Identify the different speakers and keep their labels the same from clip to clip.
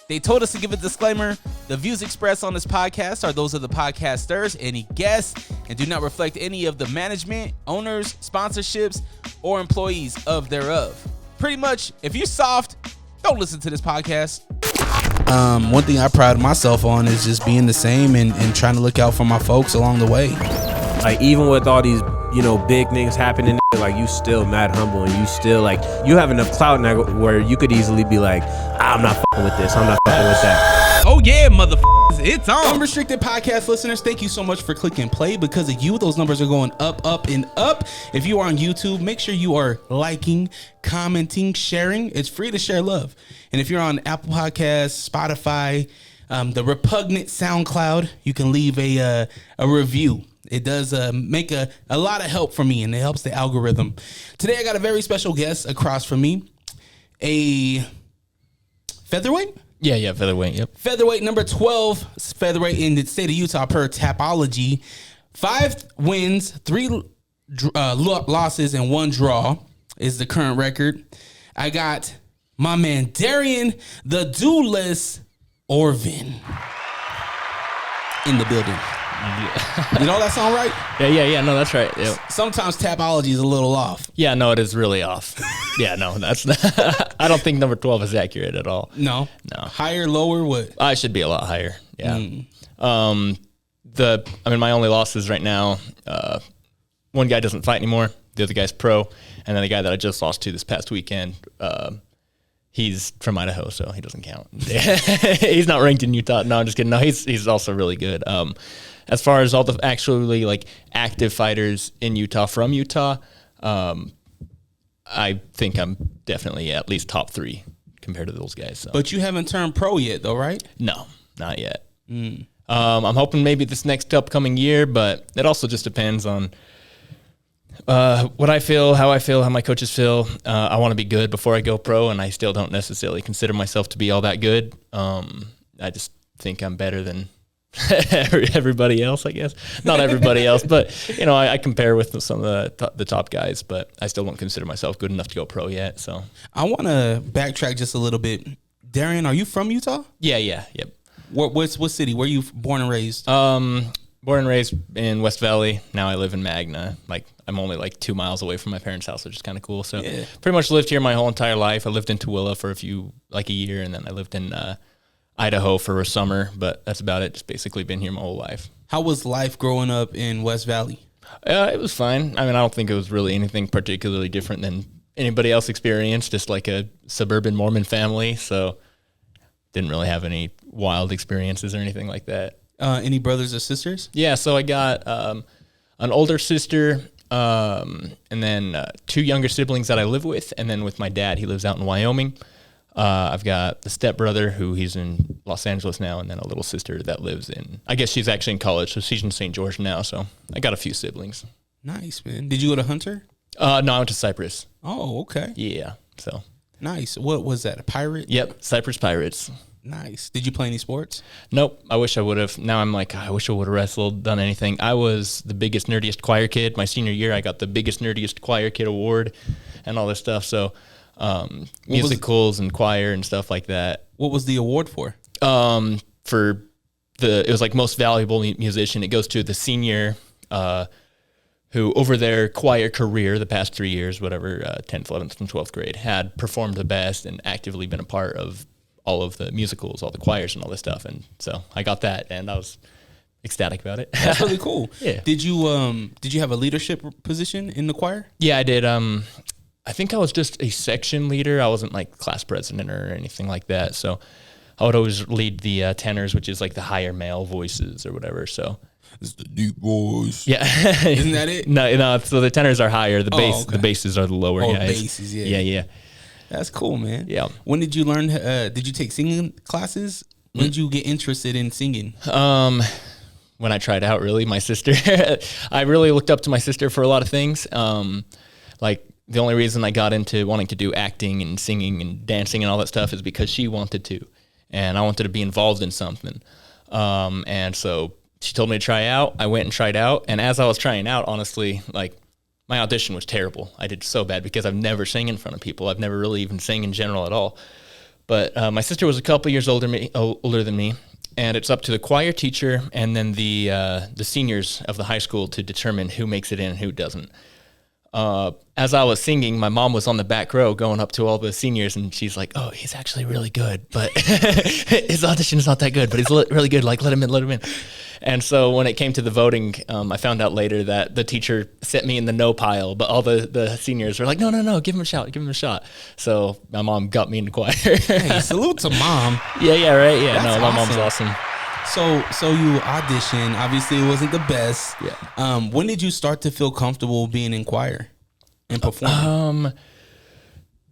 Speaker 1: They told us to give a disclaimer. The views expressed on this podcast are those of the podcasters, any guests, and do not reflect any of the management, owners, sponsorships, or employees of thereof. Pretty much, if you're soft, don't listen to this podcast.
Speaker 2: One thing I pride myself on is just being the same and trying to look out for my folks along the way.
Speaker 3: Like, even with all these, big things happening, like, you still mad humble, and you still, like, you have enough clout now where you could easily be like, I'm not fucking with this, I'm not fucking with that.
Speaker 1: Oh yeah, motherfuckers, it's on.
Speaker 2: Unrestricted Podcast listeners, thank you so much for clicking play. Because of you, those numbers are going up, up, and up. If you are on YouTube, make sure you are liking, commenting, sharing. It's free to share love. And if you're on Apple Podcasts, Spotify, the repugnant SoundCloud, you can leave a review. It does make a lot of help for me, and it helps the algorithm. Today, I got a very special guest across from me, a featherweight?
Speaker 4: Yeah, featherweight, yep.
Speaker 2: Featherweight, number 12 featherweight in the state of Utah per Tapology. 5 wins, 3 losses, and 1 draw is the current record. I got my man Darien, the Duelist Orvin, in the building. Did all that sound right?
Speaker 4: Yeah. No, that's right. Yep.
Speaker 2: Sometimes Tapology is a little off.
Speaker 4: Yeah, no, it is really off. Yeah, no, that's not, I don't think number 12 is accurate at all.
Speaker 2: No. Higher, lower, what?
Speaker 4: I should be a lot higher. Yeah. My only losses right now, one guy doesn't fight anymore. The other guy's pro. And then the guy that I just lost to this past weekend, he's from Idaho, so he doesn't count. He's not ranked in Utah. No, I'm just kidding. No, he's also really good. As far as all the actually like active fighters in Utah from Utah, I think I'm definitely at least top 3 compared to those guys. So.
Speaker 2: But you haven't turned pro yet, though, right?
Speaker 4: No, not yet. I'm hoping maybe this next upcoming year, but it also just depends on what I feel, how my coaches feel. I want to be good before I go pro, and I still don't necessarily consider myself to be all that good. I just think I'm better than everybody else, I guess. Not everybody else, but I compare with some of the top guys, but I still don't consider myself good enough to go pro yet. So
Speaker 2: I want to backtrack just a little bit. Darien, are you from Utah?
Speaker 4: Yeah, yep.
Speaker 2: What city? Where you born and raised?
Speaker 4: Born and raised in West Valley. Now I live in Magna. I'm only 2 miles away from my parents' house, which is kind of cool. So pretty much lived here my whole entire life. I lived in Tooele for a year, and then I lived in Idaho for a summer, but that's about it. Just basically been here my whole life.
Speaker 2: How was life growing up in West Valley?
Speaker 4: It was fine. I don't think it was really anything particularly different than anybody else experienced, just like a suburban Mormon family. So didn't really have any wild experiences or anything like that.
Speaker 2: Any brothers or sisters?
Speaker 4: Yeah, so I got an older sister, and then 2 younger siblings that I live with, and then with my dad, he lives out in Wyoming. I've got the stepbrother who he's in Los Angeles now, and then a little sister that lives I guess she's actually in college, so she's in St. George now, so I got a few siblings.
Speaker 2: Nice, man. Did you go to Hunter?
Speaker 4: No, I went to Cypress.
Speaker 2: Oh, okay.
Speaker 4: Yeah, so.
Speaker 2: Nice. What was that, a Pirate?
Speaker 4: Yep, Cypress Pirates.
Speaker 2: Nice. Did you play any sports?
Speaker 4: Nope. I wish I would have. Now I'm like, I wish I would have wrestled, done anything. I was the biggest, nerdiest choir kid. My senior year, I got the biggest, nerdiest choir kid award and all this stuff, so... musicals and choir and stuff like that.
Speaker 2: What was the award for?
Speaker 4: It was most valuable musician. It goes to the senior who over their choir career, the past 3 years, whatever, 10th, 11th, and 12th grade, had performed the best and actively been a part of all of the musicals, all the choirs and all this stuff. And so I got that, and I was ecstatic about it.
Speaker 2: That's really cool.
Speaker 4: Yeah.
Speaker 2: Did you have a leadership position in the choir?
Speaker 4: Yeah, I did. I think I was just a section leader. I wasn't class president or anything like that. So I would always lead the tenors, which is the higher male voices or whatever. So
Speaker 2: it's the deep voice.
Speaker 4: Yeah.
Speaker 2: Isn't that it?
Speaker 4: No. So the tenors are higher. The bass,
Speaker 2: okay.
Speaker 4: The basses are the lower guys.
Speaker 2: Basses, yeah.
Speaker 4: Yeah.
Speaker 2: That's cool, man.
Speaker 4: Yeah.
Speaker 2: When did you learn? Did you take singing classes? When did you get interested in singing?
Speaker 4: When I tried out, really, my sister. I really looked up to my sister for a lot of things. The only reason I got into wanting to do acting and singing and dancing and all that stuff is because she wanted to, and I wanted to be involved in something. And so she told me to try out. I went and tried out, and as I was trying out, honestly, my audition was terrible. I did so bad because I've never sang in front of people. I've never really even sang in general at all. But my sister was a couple years older than me, and it's up to the choir teacher and then the seniors of the high school to determine who makes it in and who doesn't. As I was singing, my mom was on the back row going up to all the seniors, and she's like, "Oh, he's actually really good, but his audition is not that good, but he's really good. Like, let him in." And so when it came to the voting, I found out later that the teacher set me in the no pile, but all the seniors were like, no, give him a shot. So my mom got me in the choir.
Speaker 2: Hey, salute to mom.
Speaker 4: Yeah, right. Yeah,
Speaker 2: That's
Speaker 4: my mom's awesome.
Speaker 2: So you auditioned. Obviously, it wasn't the best.
Speaker 4: Yeah.
Speaker 2: When did you start to feel comfortable being in choir and performing?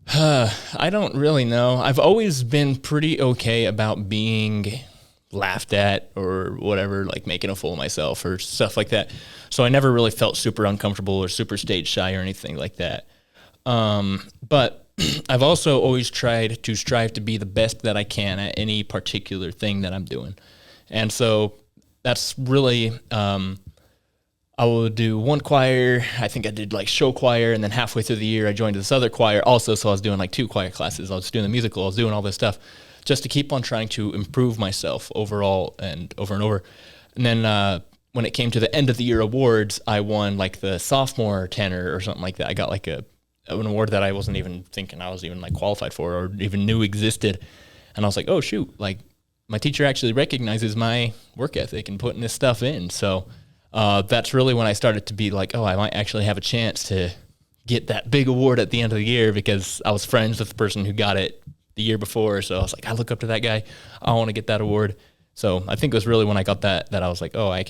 Speaker 4: I don't really know. I've always been pretty okay about being laughed at or whatever, like making a fool of myself or stuff like that. So I never really felt super uncomfortable or super stage shy or anything like that. But I've also always tried to strive to be the best that I can at any particular thing that I'm doing. And so that's really, I would do one choir. I think I did like show choir, and then halfway through the year I joined this other choir also. So I was doing like 2 choir classes. I was doing the musical. I was doing all this stuff just to keep on trying to improve myself overall and over. And then when it came to the end of the year awards, I won like the sophomore tenor or something like that. I got like an award that I wasn't even thinking I was even like qualified for or even knew existed. And I was like, oh shoot, like my teacher actually recognizes my work ethic and putting this stuff in. So that's really when I started to be like, oh, I might actually have a chance to get that big award at the end of the year, because I was friends with the person who got it the year before. So I was like, I look up to that guy. I want to get that award. So I think it was really when I got that I was like, oh, I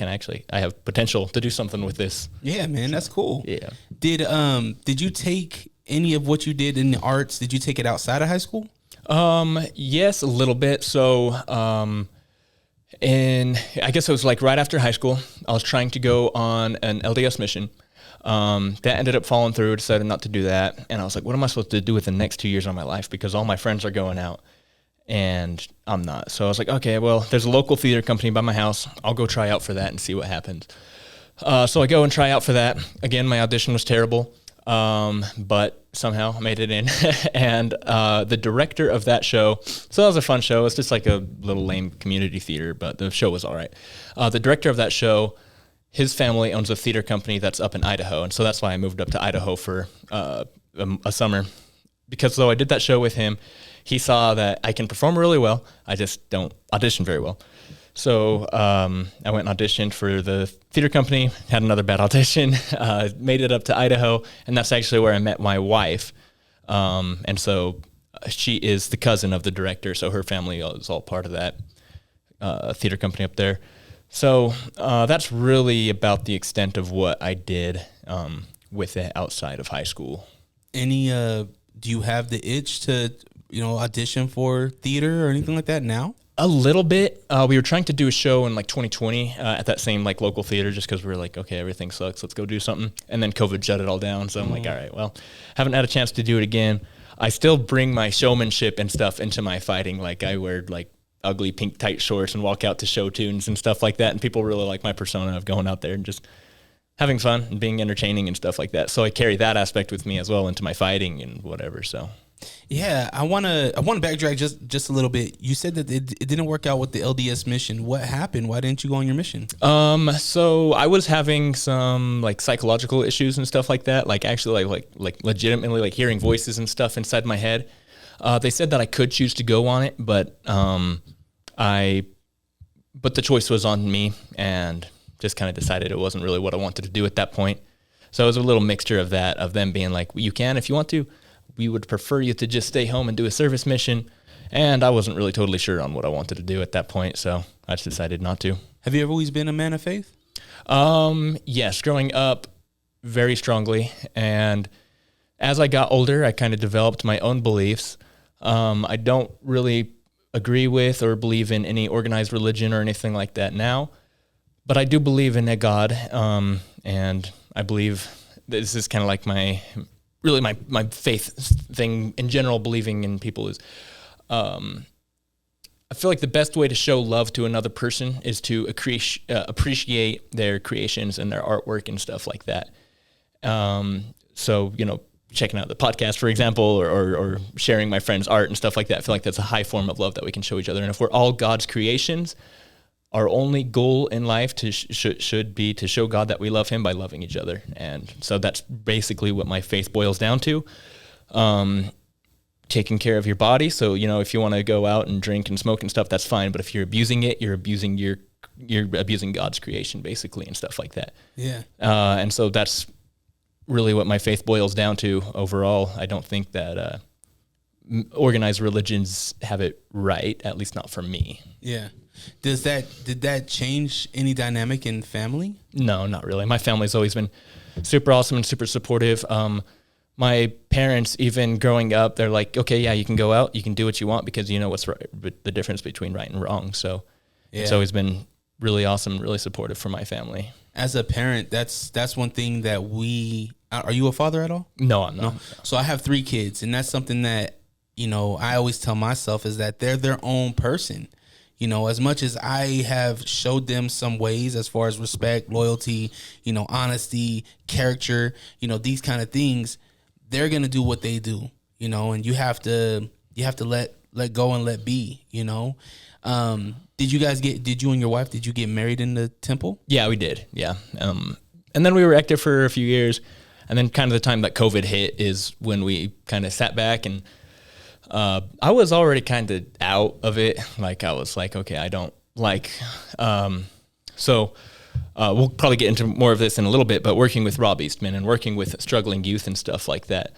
Speaker 4: have potential to do something with this.
Speaker 2: Yeah, man, that's cool.
Speaker 4: Yeah.
Speaker 2: Did you take any of what you did in the arts? Did you take it outside of high school?
Speaker 4: Yes, a little bit. So, and I guess it was like right after high school, I was trying to go on an LDS mission. That ended up falling through, decided not to do that. And I was like, what am I supposed to do with the next 2 years of my life? Because all my friends are going out and I'm not. So I was like, okay, well, there's a local theater company by my house. I'll go try out for that and see what happens. So I go and try out for that. Again, my audition was terrible. But somehow I made it in. And the director of that show, so that was a fun show. It's just like a little lame community theater, but the show was all right. The director of that show, his family owns a theater company that's up in Idaho. And so that's why I moved up to Idaho for a summer. Because though I did that show with him, he saw that I can perform really well. I just don't audition very well. So I went and auditioned for the theater company, had another bad audition, made it up to Idaho, and that's actually where I met my wife. And so she is the cousin of the director, so her family is all part of that theater company up there. So that's really about the extent of what I did with it outside of high school.
Speaker 2: Do you have the itch to, audition for theater or anything like that now?
Speaker 4: A little bit. We were trying to do a show in like 2020 at that same like local theater, just because we were like, okay, everything sucks, let's go do something. And then COVID shut it all down. So I'm like, all right, well, haven't had a chance to do it again. I still bring my showmanship and stuff into my fighting. Like I wear like ugly pink tight shorts and walk out to show tunes and stuff like that. And people really like my persona of going out there and just having fun and being entertaining and stuff like that. So I carry that aspect with me as well into my fighting and whatever. So.
Speaker 2: Yeah, I wanna backtrack just a little bit. You said that it didn't work out with the LDS mission. What happened? Why didn't you go on your mission?
Speaker 4: So I was having some like psychological issues and stuff like that. Like actually like legitimately like hearing voices and stuff inside my head. They said that I could choose to go on it, but the choice was on me, and just kind of decided it wasn't really what I wanted to do at that point. So it was a little mixture of that, of them being like, you can if you want to. We would prefer you to just stay home and do a service mission. And I wasn't really totally sure on what I wanted to do at that point, so I just decided not to.
Speaker 2: Have you ever always been a man of faith?
Speaker 4: Yes, growing up very strongly. And as I got older, I kind of developed my own beliefs. I don't really agree with or believe in any organized religion or anything like that now, but I do believe in a God. And I believe this is kind of like my faith thing in general, believing in people is, I feel like the best way to show love to another person is to appreciate their creations and their artwork and stuff like that. So, checking out the podcast, for example, or sharing my friend's art and stuff like that. I feel like that's a high form of love that we can show each other. And if we're all God's creations, our only goal in life should be to show God that we love him by loving each other. And so that's basically what my faith boils down to. Taking care of your body. So, you know, if you want to go out and drink and smoke and stuff, that's fine. But if you're abusing it, you're abusing God's creation, basically, and stuff like that.
Speaker 2: Yeah.
Speaker 4: And so that's really what my faith boils down to overall. I don't think that organized religions have it right, at least not for me.
Speaker 2: Yeah. Did that change any dynamic in family?
Speaker 4: No, not really. My family's always been super awesome and super supportive. My parents, even growing up, they're like, okay, yeah, you can go out, you can do what you want because you know what's right, the difference between right and wrong. So It's always been really awesome, really supportive for my family.
Speaker 2: As a parent, that's one thing that are you a father at all?
Speaker 4: No, I'm not.
Speaker 2: No. So I have 3 kids, and that's something that, you know, I always tell myself is that they're their own person. You know, as much as I have showed them some ways as far as respect, loyalty, you know, honesty, character, you know, these kind of things, they're going to do what they do, you know, and you have to let go and let be, you know. Did you and your wife, did you get married in the temple?
Speaker 4: Yeah, we did. Yeah. And then we were active for a few years. And then kind of the time that COVID hit is when we kind of sat back, and I was already kind of out of it. Like I was like, okay, I don't like, so we'll probably get into more of this in a little bit, but working with Rob Eastman and working with struggling youth and stuff like that,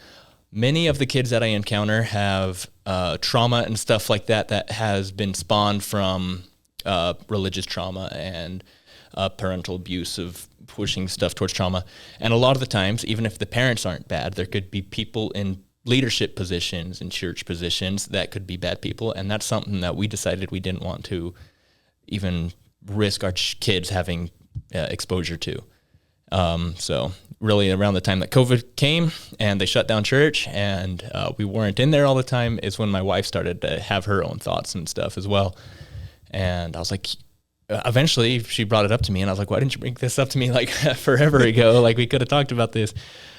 Speaker 4: many of the kids that I encounter have trauma and stuff like that has been spawned from religious trauma and parental abuse of pushing stuff towards trauma. And a lot of the times, even if the parents aren't bad, there could be people in leadership positions and church positions that could be bad people. And that's something that we decided we didn't want to even risk our kids having exposure to. So really around the time that COVID came and they shut down church and we weren't in there all the time is when my wife started to have her own thoughts and stuff as well. And I was like, eventually she brought it up to me and I was like, why didn't you bring this up to me like forever ago? Like we could have talked about this.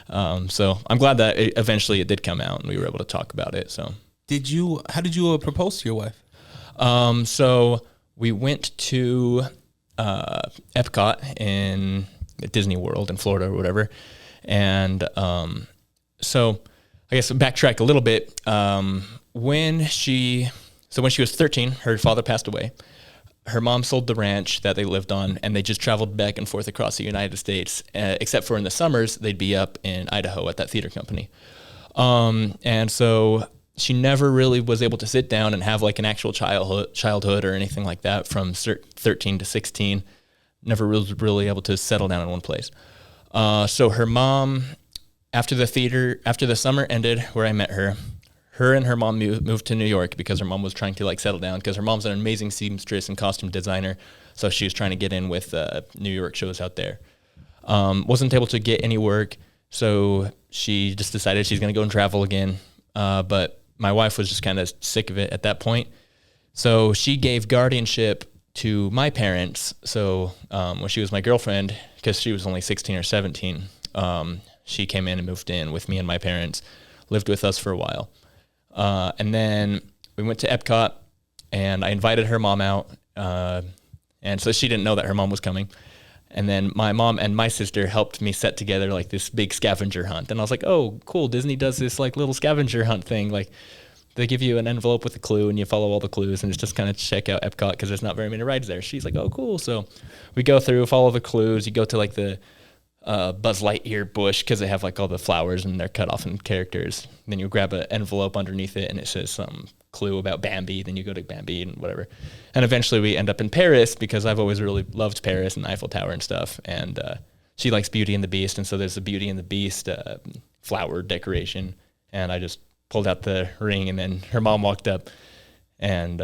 Speaker 4: So I'm glad that eventually it did come out and we were able to talk about it. So
Speaker 2: how did you propose to your wife?
Speaker 4: So we went to Epcot in Disney World in Florida or whatever. And so I guess backtrack a little bit. When she was 13, her father passed away. Her mom sold the ranch that they lived on, and they just traveled back and forth across the United States, except for in the summers, they'd be up in Idaho at that theater company. And so she never really was able to sit down and have like an actual childhood or anything like that from 13 to 16. Never really able to settle down in one place. So her mom, after the summer ended where I met her and her mom moved to New York because her mom was trying to like settle down because her mom's an amazing seamstress and costume designer. So she was trying to get in with New York shows out there. Wasn't able to get any work. So she just decided she's going to go and travel again. But my wife was just kind of sick of it at that point. So she gave guardianship to my parents. So when she was my girlfriend, because she was only 16 or 17, she came in and moved in with me and my parents, lived with us for a while. And then we went to Epcot and I invited her mom out. And so she didn't know that her mom was coming. And then my mom and my sister helped me set together like this big scavenger hunt. And I was like, oh, cool. Disney does this like little scavenger hunt thing. Like they give you an envelope with a clue and you follow all the clues and it's just kind of check out Epcot because there's not very many rides there. She's like, oh, cool. So we go through, follow the clues. You go to like the Buzz Lightyear bush because they have like all the flowers and they're cut off in characters. And then you grab an envelope underneath it and it says some clue about Bambi. Then you go to Bambi and whatever. And eventually we end up in Paris because I've always really loved Paris and the Eiffel Tower and stuff. And she likes Beauty and the Beast. And so there's a Beauty and the Beast flower decoration. And I just pulled out the ring and then her mom walked up and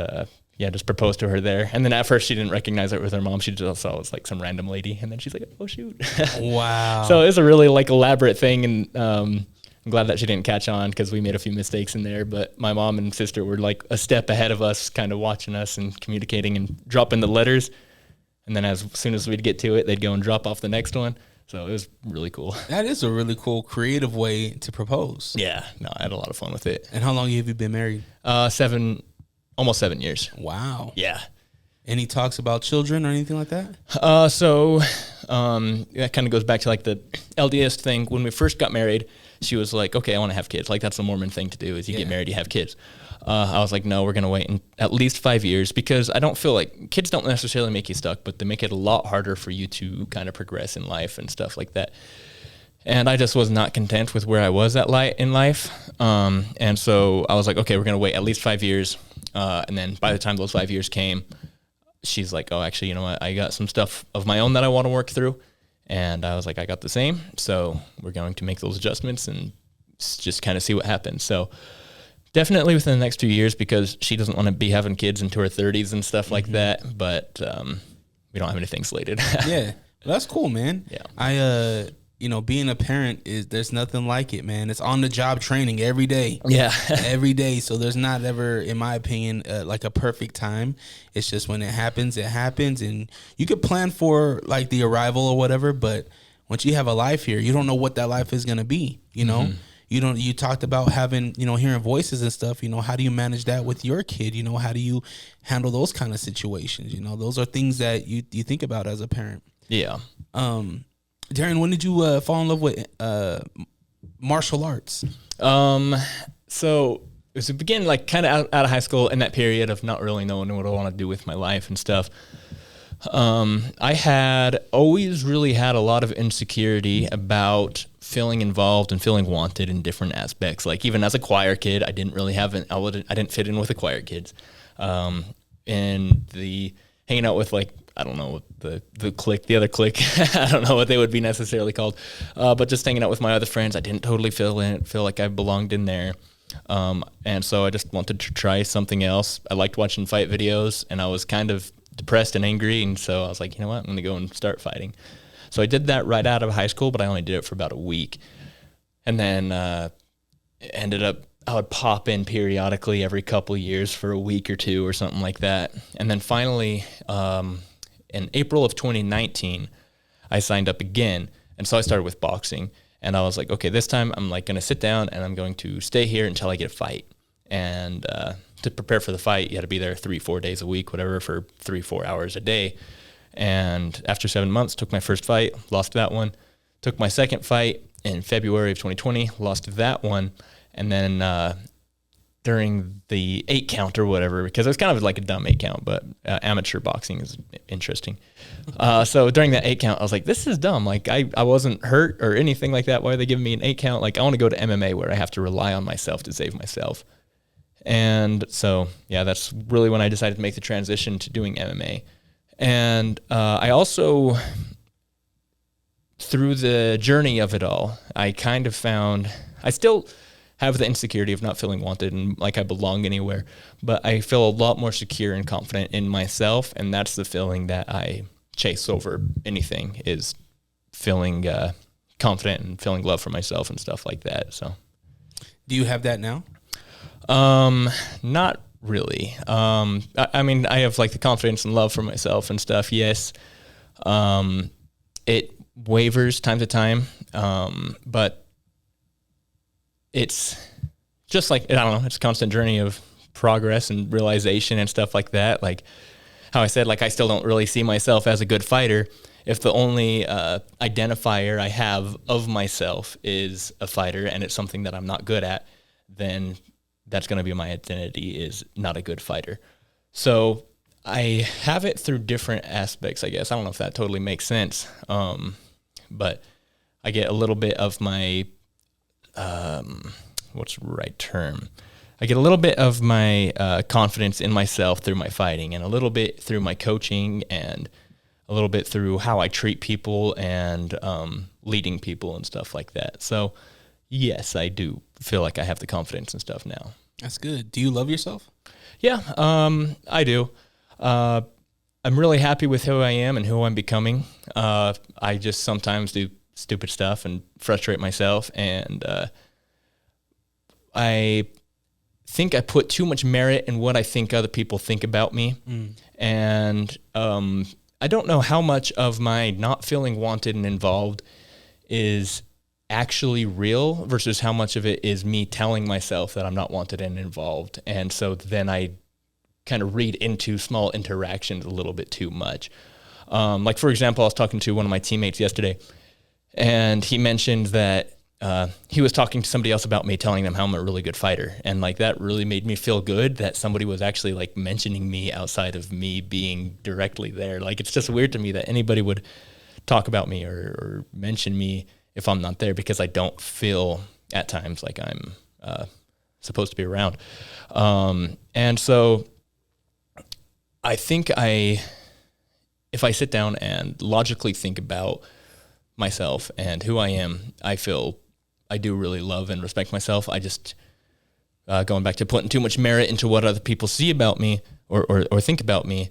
Speaker 4: just proposed to her there. And then at first she didn't recognize it with her mom. She just saw it was like some random lady. And then she's like, oh, shoot.
Speaker 2: Wow.
Speaker 4: So it was a really like elaborate thing. And I'm glad that she didn't catch on because we made a few mistakes in there. But my mom and sister were like a step ahead of us, kind of watching us and communicating and dropping the letters. And then as soon as we'd get to it, they'd go and drop off the next one. So it was really cool.
Speaker 2: That is a really cool, creative way to propose.
Speaker 4: Yeah, no, I had a lot of fun with it.
Speaker 2: And how long have you been married?
Speaker 4: Almost 7 years.
Speaker 2: Wow.
Speaker 4: Yeah.
Speaker 2: Any talks about children or anything like that?
Speaker 4: So that kind of goes back to like the LDS thing. When we first got married, she was like, okay, I want to have kids. Like that's the Mormon thing to do is you get married, you have kids. I was like, no, we're going to wait at least 5 years because I don't feel like kids don't necessarily make you stuck, but they make it a lot harder for you to kind of progress in life and stuff like that. And I just was not content with where I was at in life. And so I was like, okay, we're going to wait at least 5 years. And then by the time those 5 years came, she's like, oh, actually, you know what? I got some stuff of my own that I want to work through. And I was like, I got the same. So we're going to make those adjustments and just kind of see what happens. So definitely within the next 2 years, because she doesn't want to be having kids into her 30s and stuff like that. But we don't have anything slated.
Speaker 2: Yeah, well, that's cool, man.
Speaker 4: Yeah.
Speaker 2: Being a parent there's nothing like it, man. It's on the job training every day.
Speaker 4: Yeah.
Speaker 2: Every day. So there's not ever, in my opinion, like a perfect time. It's just when it happens, and you could plan for like the arrival or whatever, but once you have a life here, you don't know what that life is going to be, you know? You talked about having, hearing voices and stuff, how do you manage that with your kid? How do you handle those kind of situations? Those are things that you think about as a parent.
Speaker 4: Yeah.
Speaker 2: Darien, when did you fall in love with martial arts?
Speaker 4: So it was the beginning, like kind of out of high school in that period of not really knowing what I want to do with my life and stuff. I had always really had a lot of insecurity about feeling involved and feeling wanted in different aspects. Like even as a choir kid, I didn't really I didn't fit in with the choir kids. And the hanging out with like, I don't know, the other clique. I don't know what they would be necessarily called. But just hanging out with my other friends, I didn't totally feel like I belonged in there. And so I just wanted to try something else. I liked watching fight videos, and I was kind of depressed and angry. And so I was like, you know what, I'm going to go and start fighting. So I did that right out of high school, but I only did it for about a week. And then ended up, I would pop in periodically every couple of years for a week or two or something like that. And then finally, in April of 2019, I signed up again. And so I started with boxing. And I was like, okay, this time I'm like going to sit down and I'm going to stay here until I get a fight. And to prepare for the fight, you had to be there 3-4 days a week, whatever, for 3-4 hours a day. And after 7 months, took my first fight, lost that one. Took my second fight in February of 2020, lost that one. And then during the 8 count or whatever, because it was kind of like a dumb 8 count, but amateur boxing is interesting. So during that 8 count, I was like, this is dumb. Like I wasn't hurt or anything like that. Why are they giving me an 8 count? Like I want to go to MMA where I have to rely on myself to save myself. And so, yeah, that's really when I decided to make the transition to doing MMA. And I also, through the journey of it all, I kind of found, I still have the insecurity of not feeling wanted and like I belong anywhere, but I feel a lot more secure and confident in myself. And that's the feeling that I chase over anything, is feeling confident and feeling love for myself and stuff like that. So
Speaker 2: do you have that now?
Speaker 4: Not really. I mean, I have like the confidence and love for myself and stuff. Yes. It wavers time to time. But it's just like, I don't know, it's a constant journey of progress and realization and stuff like that. Like how I said, like, I still don't really see myself as a good fighter. If the only identifier I have of myself is a fighter and it's something that I'm not good at, then that's going to be my identity, is not a good fighter. So I have it through different aspects, I guess. I don't know if that totally makes sense. But I get a little bit of my, what's the right term? I get a little bit of my confidence in myself through my fighting, and a little bit through my coaching, and a little bit through how I treat people and leading people and stuff like that. So yes, I do feel like I have the confidence and stuff now.
Speaker 2: That's good. Do you love yourself?
Speaker 4: Yeah, I do. I'm really happy with who I am and who I'm becoming. I just sometimes do stupid stuff and frustrate myself, and I think I put too much merit in what I think other people think about me. And I don't know how much of my not feeling wanted and involved is actually real versus how much of it is me telling myself that I'm not wanted and involved. And so then I kind of read into small interactions a little bit too much. Like, for example, I was talking to one of my teammates yesterday, and he mentioned that he was talking to somebody else about me, telling them how I'm a really good fighter. And like, that really made me feel good that somebody was actually like mentioning me outside of me being directly there. Like, it's just weird to me that anybody would talk about me or mention me if I'm not there, because I don't feel at times like I'm supposed to be around. And so I think if I sit down and logically think about myself and who I am, I feel I do really love and respect myself. I just, going back to putting too much merit into what other people see about me or think about me,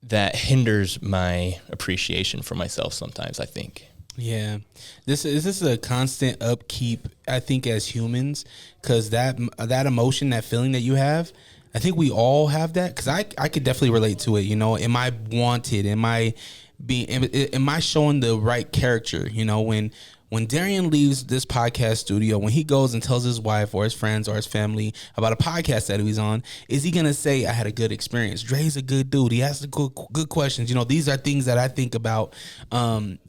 Speaker 4: that hinders my appreciation for myself sometimes, I think.
Speaker 2: Yeah, this is a constant upkeep, I think, as humans, because that emotion, that feeling that you have, I think we all have that, because I could definitely relate to it. You know, am I wanted? Am I showing the right character? You know, when Darien leaves this podcast studio, when he goes and tells his wife or his friends or his family about a podcast that he's on, is he going to say, I had a good experience? Dre's a good dude. He asks good questions. You know, these are things that I think about. And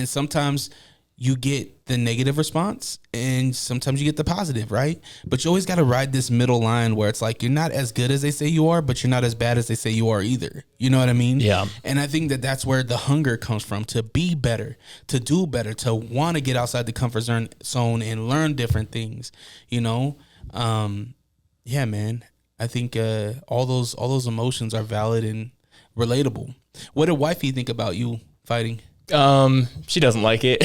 Speaker 2: sometimes you get the negative response and sometimes you get the positive, right? But you always got to ride this middle line where it's like, you're not as good as they say you are, but you're not as bad as they say you are either. You know what I mean?
Speaker 4: Yeah.
Speaker 2: And I think that that's where the hunger comes from, to be better, to do better, to want to get outside the comfort zone and learn different things, you know? Yeah, man. I think all those emotions are valid and relatable. What did wifey think about you fighting?
Speaker 4: She doesn't like it.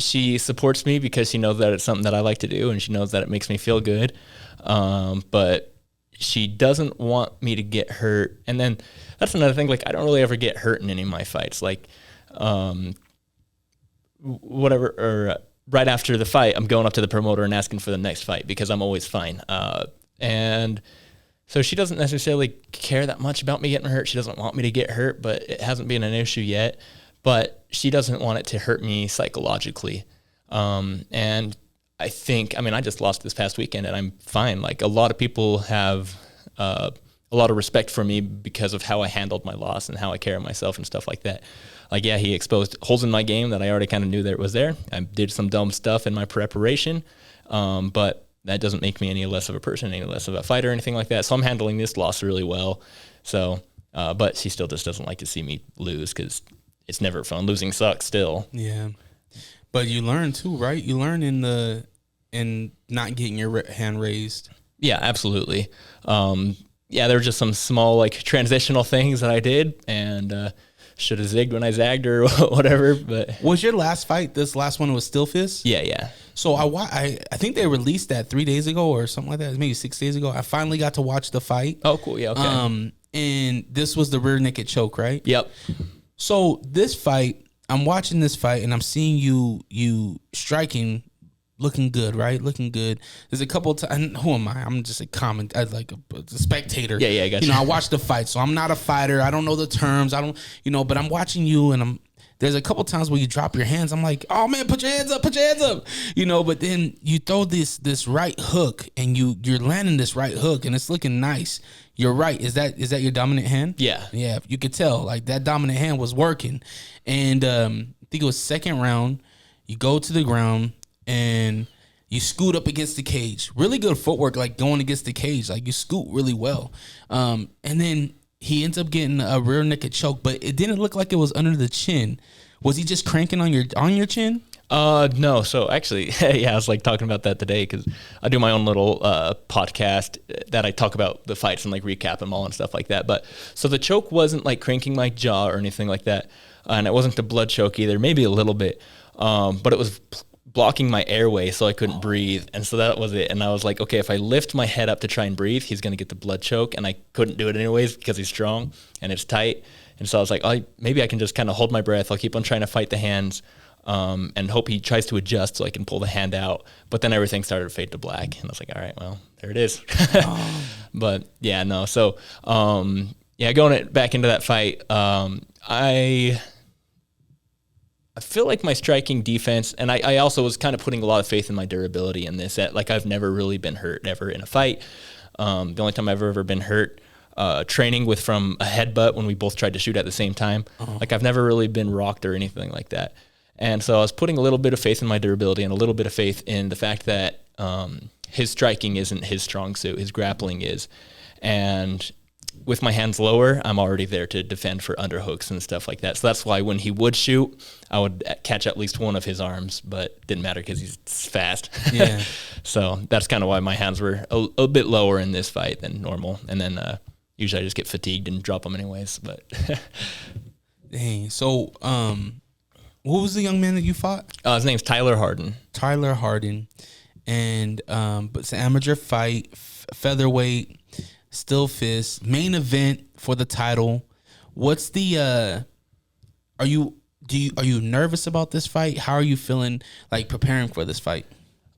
Speaker 4: She supports me because she knows that it's something that I like to do, and she knows that it makes me feel good. But she doesn't want me to get hurt. And then that's another thing. Like, I don't really ever get hurt in any of my fights. Like, right after the fight, I'm going up to the promoter and asking for the next fight because I'm always fine. And so she doesn't necessarily care that much about me getting hurt. She doesn't want me to get hurt, but it hasn't been an issue yet. But she doesn't want it to hurt me psychologically. And I think, I just lost this past weekend and I'm fine. Like, a lot of people have a lot of respect for me because of how I handled my loss and how I care of myself and stuff like that. Like, yeah, he exposed holes in my game that I already kind of knew that it was there. I did some dumb stuff in my preparation, but that doesn't make me any less of a person, any less of a fighter or anything like that. So I'm handling this loss really well. So, but she still just doesn't like to see me lose because it's never fun. Losing sucks still.
Speaker 2: Yeah. But you learn too, right? You learn in not getting your hand raised.
Speaker 4: Yeah, absolutely. Yeah, there were just some small like transitional things that I did, and should have zigged when I zagged or whatever. But
Speaker 2: was your last fight, this last one was Still Fist?
Speaker 4: Yeah.
Speaker 2: So I think they released that 3 days ago or something like that, maybe 6 days ago. I finally got to watch the fight.
Speaker 4: Oh, cool. Yeah, okay.
Speaker 2: And this was the rear naked choke, right?
Speaker 4: Yep.
Speaker 2: So this fight, I'm watching this fight and I'm seeing you striking, looking good, right? Looking good. There's a couple times. Who am I? I'm just a spectator.
Speaker 4: Yeah, I got you.
Speaker 2: You know, I watch the fight, so I'm not a fighter. I don't know the terms. I don't, but I'm watching you, and there's a couple times where you drop your hands. I'm like, oh man, put your hands up. But then you throw this right hook, and you're landing this right hook, and it's looking nice. You're right. Is that your dominant hand?
Speaker 4: Yeah.
Speaker 2: Yeah. You could tell like that dominant hand was working, and I think it was second round. You go to the ground and you scoot up against the cage. Really good footwork, like going against the cage. Like you scoot really well. And then he ends up getting a rear naked choke, but it didn't look like it was under the chin. Was he just cranking on your chin?
Speaker 4: No. So actually, yeah, I was like talking about that today because I do my own little podcast that I talk about the fights and like recap them all and stuff like that. But so the choke wasn't like cranking my jaw or anything like that. And it wasn't a blood choke either, maybe a little bit. But it was blocking my airway so I couldn't breathe. And so that was it. And I was like, okay, if I lift my head up to try and breathe, he's going to get the blood choke. And I couldn't do it anyways because he's strong and it's tight. And so I was like, maybe I can just kind of hold my breath. I'll keep on trying to fight the hands and hope he tries to adjust so I can pull the hand out. But then everything started to fade to black. And I was like, all right, well, there it is. But yeah, no. So going back into that fight, I feel like my striking defense, and I also was kind of putting a lot of faith in my durability in this. That like I've never really been hurt ever in a fight. The only time I've ever been hurt, training with from a headbutt when we both tried to shoot at the same time. Like I've never really been rocked or anything like that. And so I was putting a little bit of faith in my durability and a little bit of faith in the fact that his striking isn't his strong suit, his grappling is. And with my hands lower, I'm already there to defend for underhooks and stuff like that. So that's why when he would shoot, I would catch at least one of his arms, but didn't matter because he's fast.
Speaker 2: Yeah.
Speaker 4: So that's kind of why my hands were a bit lower in this fight than normal. And then usually I just get fatigued and drop them anyways. But
Speaker 2: Dang. So, what was the young man that you fought?
Speaker 4: his name's Tyler Harden.
Speaker 2: Tyler Harden. And, but it's an amateur fight, featherweight, still fist, main event for the title. What's the, are you nervous about this fight? How are you feeling like preparing for this fight?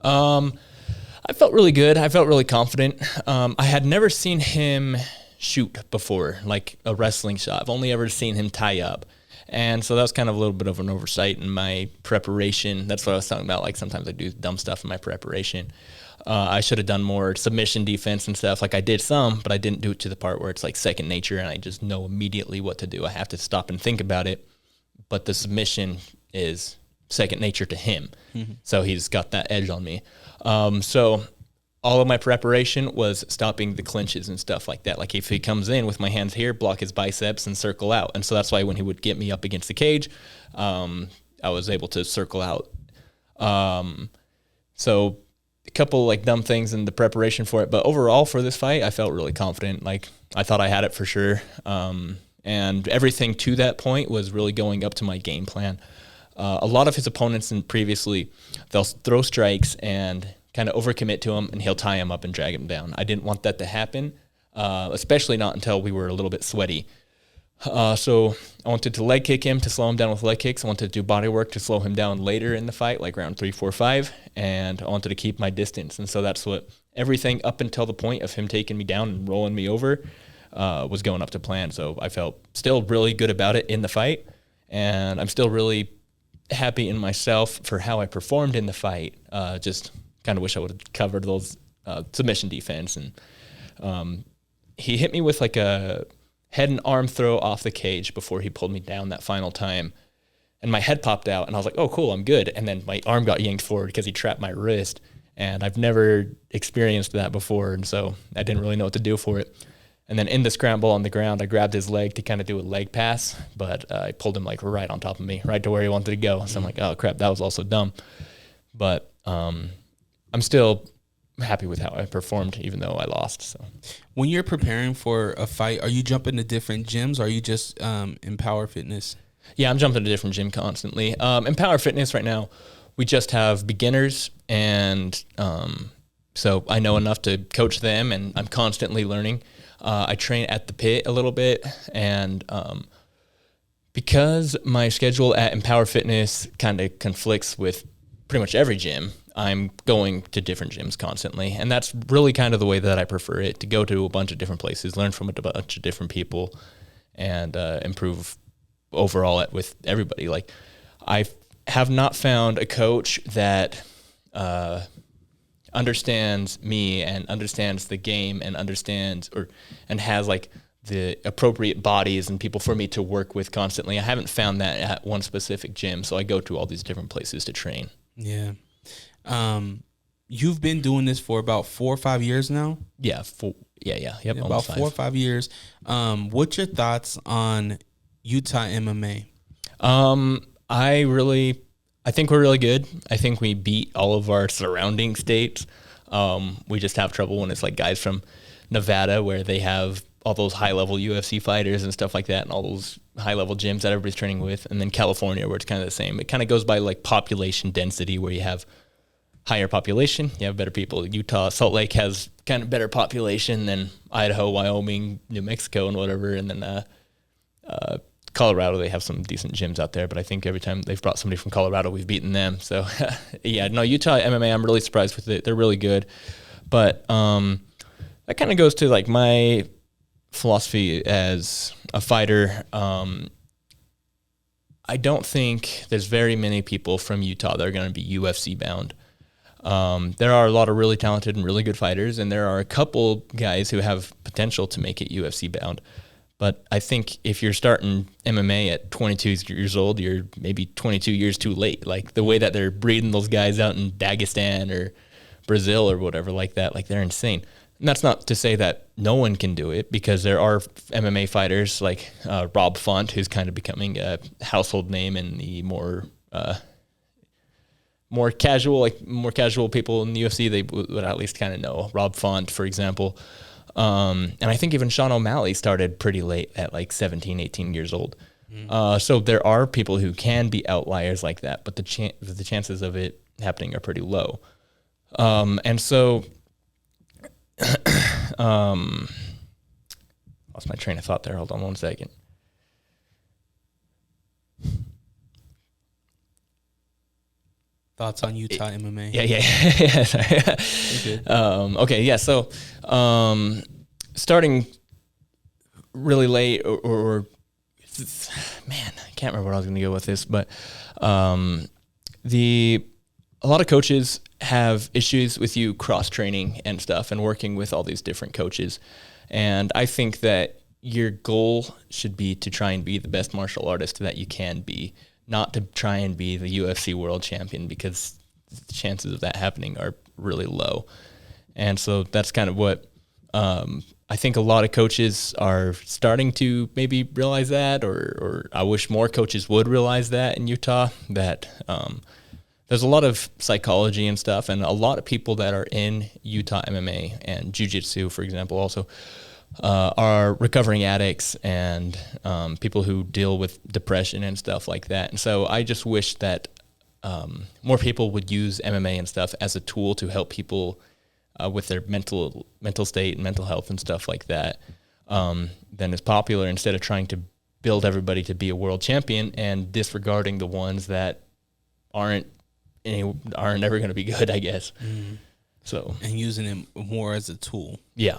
Speaker 4: I felt really good. I felt really confident. I had never seen him shoot before, like a wrestling shot. I've only ever seen him tie up. And so that was kind of a little bit of an oversight in my preparation. That's what I was talking about. Like sometimes I do dumb stuff in my preparation. I should have done more submission defense and stuff. Like I did some, but I didn't do it to the part where it's like second nature and I just know immediately what to do. I have to stop and think about it. But the submission is second nature to him. Mm-hmm. So he's got that edge on me. So all of my preparation was stopping the clinches and stuff like that. Like if he comes in with my hands here, block his biceps and circle out. And so that's why when he would get me up against the cage, I was able to circle out. So a couple like dumb things in the preparation for it, but overall for this fight, I felt really confident. Like I thought I had it for sure. And everything to that point was really going up to my game plan. A lot of his opponents previously, they'll throw strikes and kind of overcommit to him and he'll tie him up and drag him down. I didn't want that to happen, especially not until we were a little bit sweaty. So I wanted to leg kick him to slow him down with leg kicks. I wanted to do body work to slow him down later in the fight, like round 3, 4, 5. And I wanted to keep my distance. And so that's what everything up until the point of him taking me down and rolling me over was going up to plan. So I felt still really good about it in the fight. And I'm still really happy in myself for how I performed in the fight. Just kind of wish I would have covered those submission defense. And he hit me with like a head and arm throw off the cage before he pulled me down that final time. And my head popped out and I was like, oh, cool, I'm good. And then my arm got yanked forward because he trapped my wrist. And I've never experienced that before. And so I didn't really know what to do for it. And then in the scramble on the ground, I grabbed his leg to kind of do a leg pass, but I pulled him like right on top of me, right to where he wanted to go. So I'm like, oh crap, that was also dumb. But I'm still happy with how I performed, even though I lost. So
Speaker 2: when you're preparing for a fight, are you jumping to different gyms or are you just in Power Fitness?
Speaker 4: Yeah, I'm jumping to different gym constantly. In Power Fitness right now, we just have beginners, and so I know enough to coach them, and I'm constantly learning. I train at the pit a little bit, and because my schedule at Empower Fitness kind of conflicts with pretty much every gym, I'm going to different gyms constantly, and that's really kind of the way that I prefer it, to go to a bunch of different places, learn from a bunch of different people, and improve overall with everybody. Like, I have not found a coach that understands me and understands the game and understands and has like the appropriate bodies and people for me to work with constantly. I haven't found that at one specific gym, so I go to all these different places to train.
Speaker 2: Yeah. You've been doing this for about 4 or 5 years now?
Speaker 4: Yeah. Yep,
Speaker 2: about 4 or 5 years. What's your thoughts on Utah MMA? I think we're really good. I think we beat all of our surrounding states. We just have trouble when it's like guys from Nevada, where they have all those high-level UFC fighters and stuff like that, and all those high-level gyms that everybody's training with. And then California, where it's kind of the same. It kind of goes by like population density, where you have higher population, you have better people. Utah, Salt Lake has kind of better population than Idaho, Wyoming, New Mexico, and whatever. And then Colorado, they have some decent gyms out there, but I think every time they've brought somebody from Colorado, we've beaten them. So yeah, no, Utah MMA, I'm really surprised with it. They're really good. But
Speaker 4: that kind of goes to like my philosophy as a fighter. I don't think there's very many people from Utah that are going to be UFC bound. There are a lot of really talented and really good fighters, and there are a couple guys who have potential to make it UFC bound. But I think if you're starting MMA at 22 years old, you're maybe 22 years too late. Like the way that they're breeding those guys out in Dagestan or Brazil or whatever like that, like they're insane. And that's not to say that no one can do it, because there are MMA fighters like Rob Font, who's kind of becoming a household name in the more casual people in the UFC. They would at least kind of know Rob Font, for example. And I think even Sean O'Malley started pretty late at like 17, 18 years old. So there are people who can be outliers like that, but the chances of it happening are pretty low. And so... lost my train of thought there. Hold on one second.
Speaker 2: Thoughts on Utah MMA?
Speaker 4: Yeah. Sorry. Okay, yeah. So, starting really late, or man, I can't remember what I was going to go with this, but a lot of coaches have issues with you cross training and stuff, and working with all these different coaches. And I think that your goal should be to try and be the best martial artist that you can be, not to try and be the UFC world champion, because the chances of that happening are really low. And so that's kind of what I think a lot of coaches are starting to maybe realize that, or I wish more coaches would realize that in Utah, that there's a lot of psychology and stuff, and a lot of people that are in Utah MMA and jiu-jitsu, for example, also are recovering addicts and people who deal with depression and stuff like that. And so I just wish that more people would use MMA and stuff as a tool to help people with their mental state and mental health and stuff like that, than is popular, instead of trying to build everybody to be a world champion and disregarding the ones that aren't ever going to be good, I guess. So, and
Speaker 2: using it more as a tool.
Speaker 4: Yeah.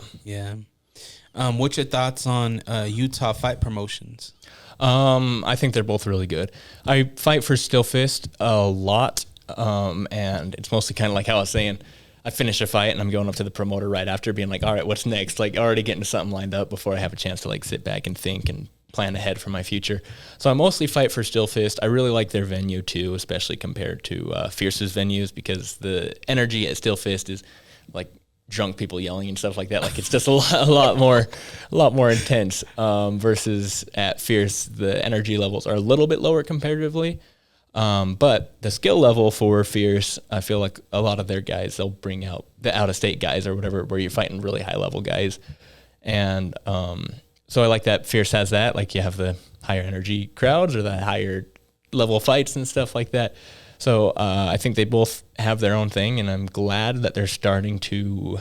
Speaker 2: What's your thoughts on Utah fight promotions?
Speaker 4: I think they're both really good. I fight for Still Fist a lot, and it's mostly kind of like how I was saying. I finish a fight and I'm going up to the promoter right after, being like, all right, what's next? Like already getting something lined up before I have a chance to like sit back and think and plan ahead for my future. So I mostly fight for Still Fist. I really like their venue too, especially compared to Fierce's venues, because the energy at Still Fist is like drunk people yelling and stuff like that. Like it's just a lot more intense, versus at Fierce, the energy levels are a little bit lower comparatively. But the skill level for Fierce, I feel like a lot of their guys, they'll bring out the out-of-state guys or whatever, where you're fighting really high-level guys. And so I like that Fierce has that. Like you have the higher energy crowds or the higher level fights and stuff like that. So I think they both have their own thing, and I'm glad that they're starting to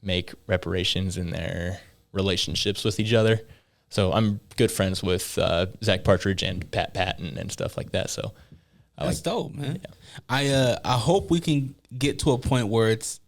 Speaker 4: make reparations in their relationships with each other. So I'm good friends with Zach Partridge and Pat Patton and stuff like that. So
Speaker 2: that's dope, man. Yeah. I hope we can get to a point where it's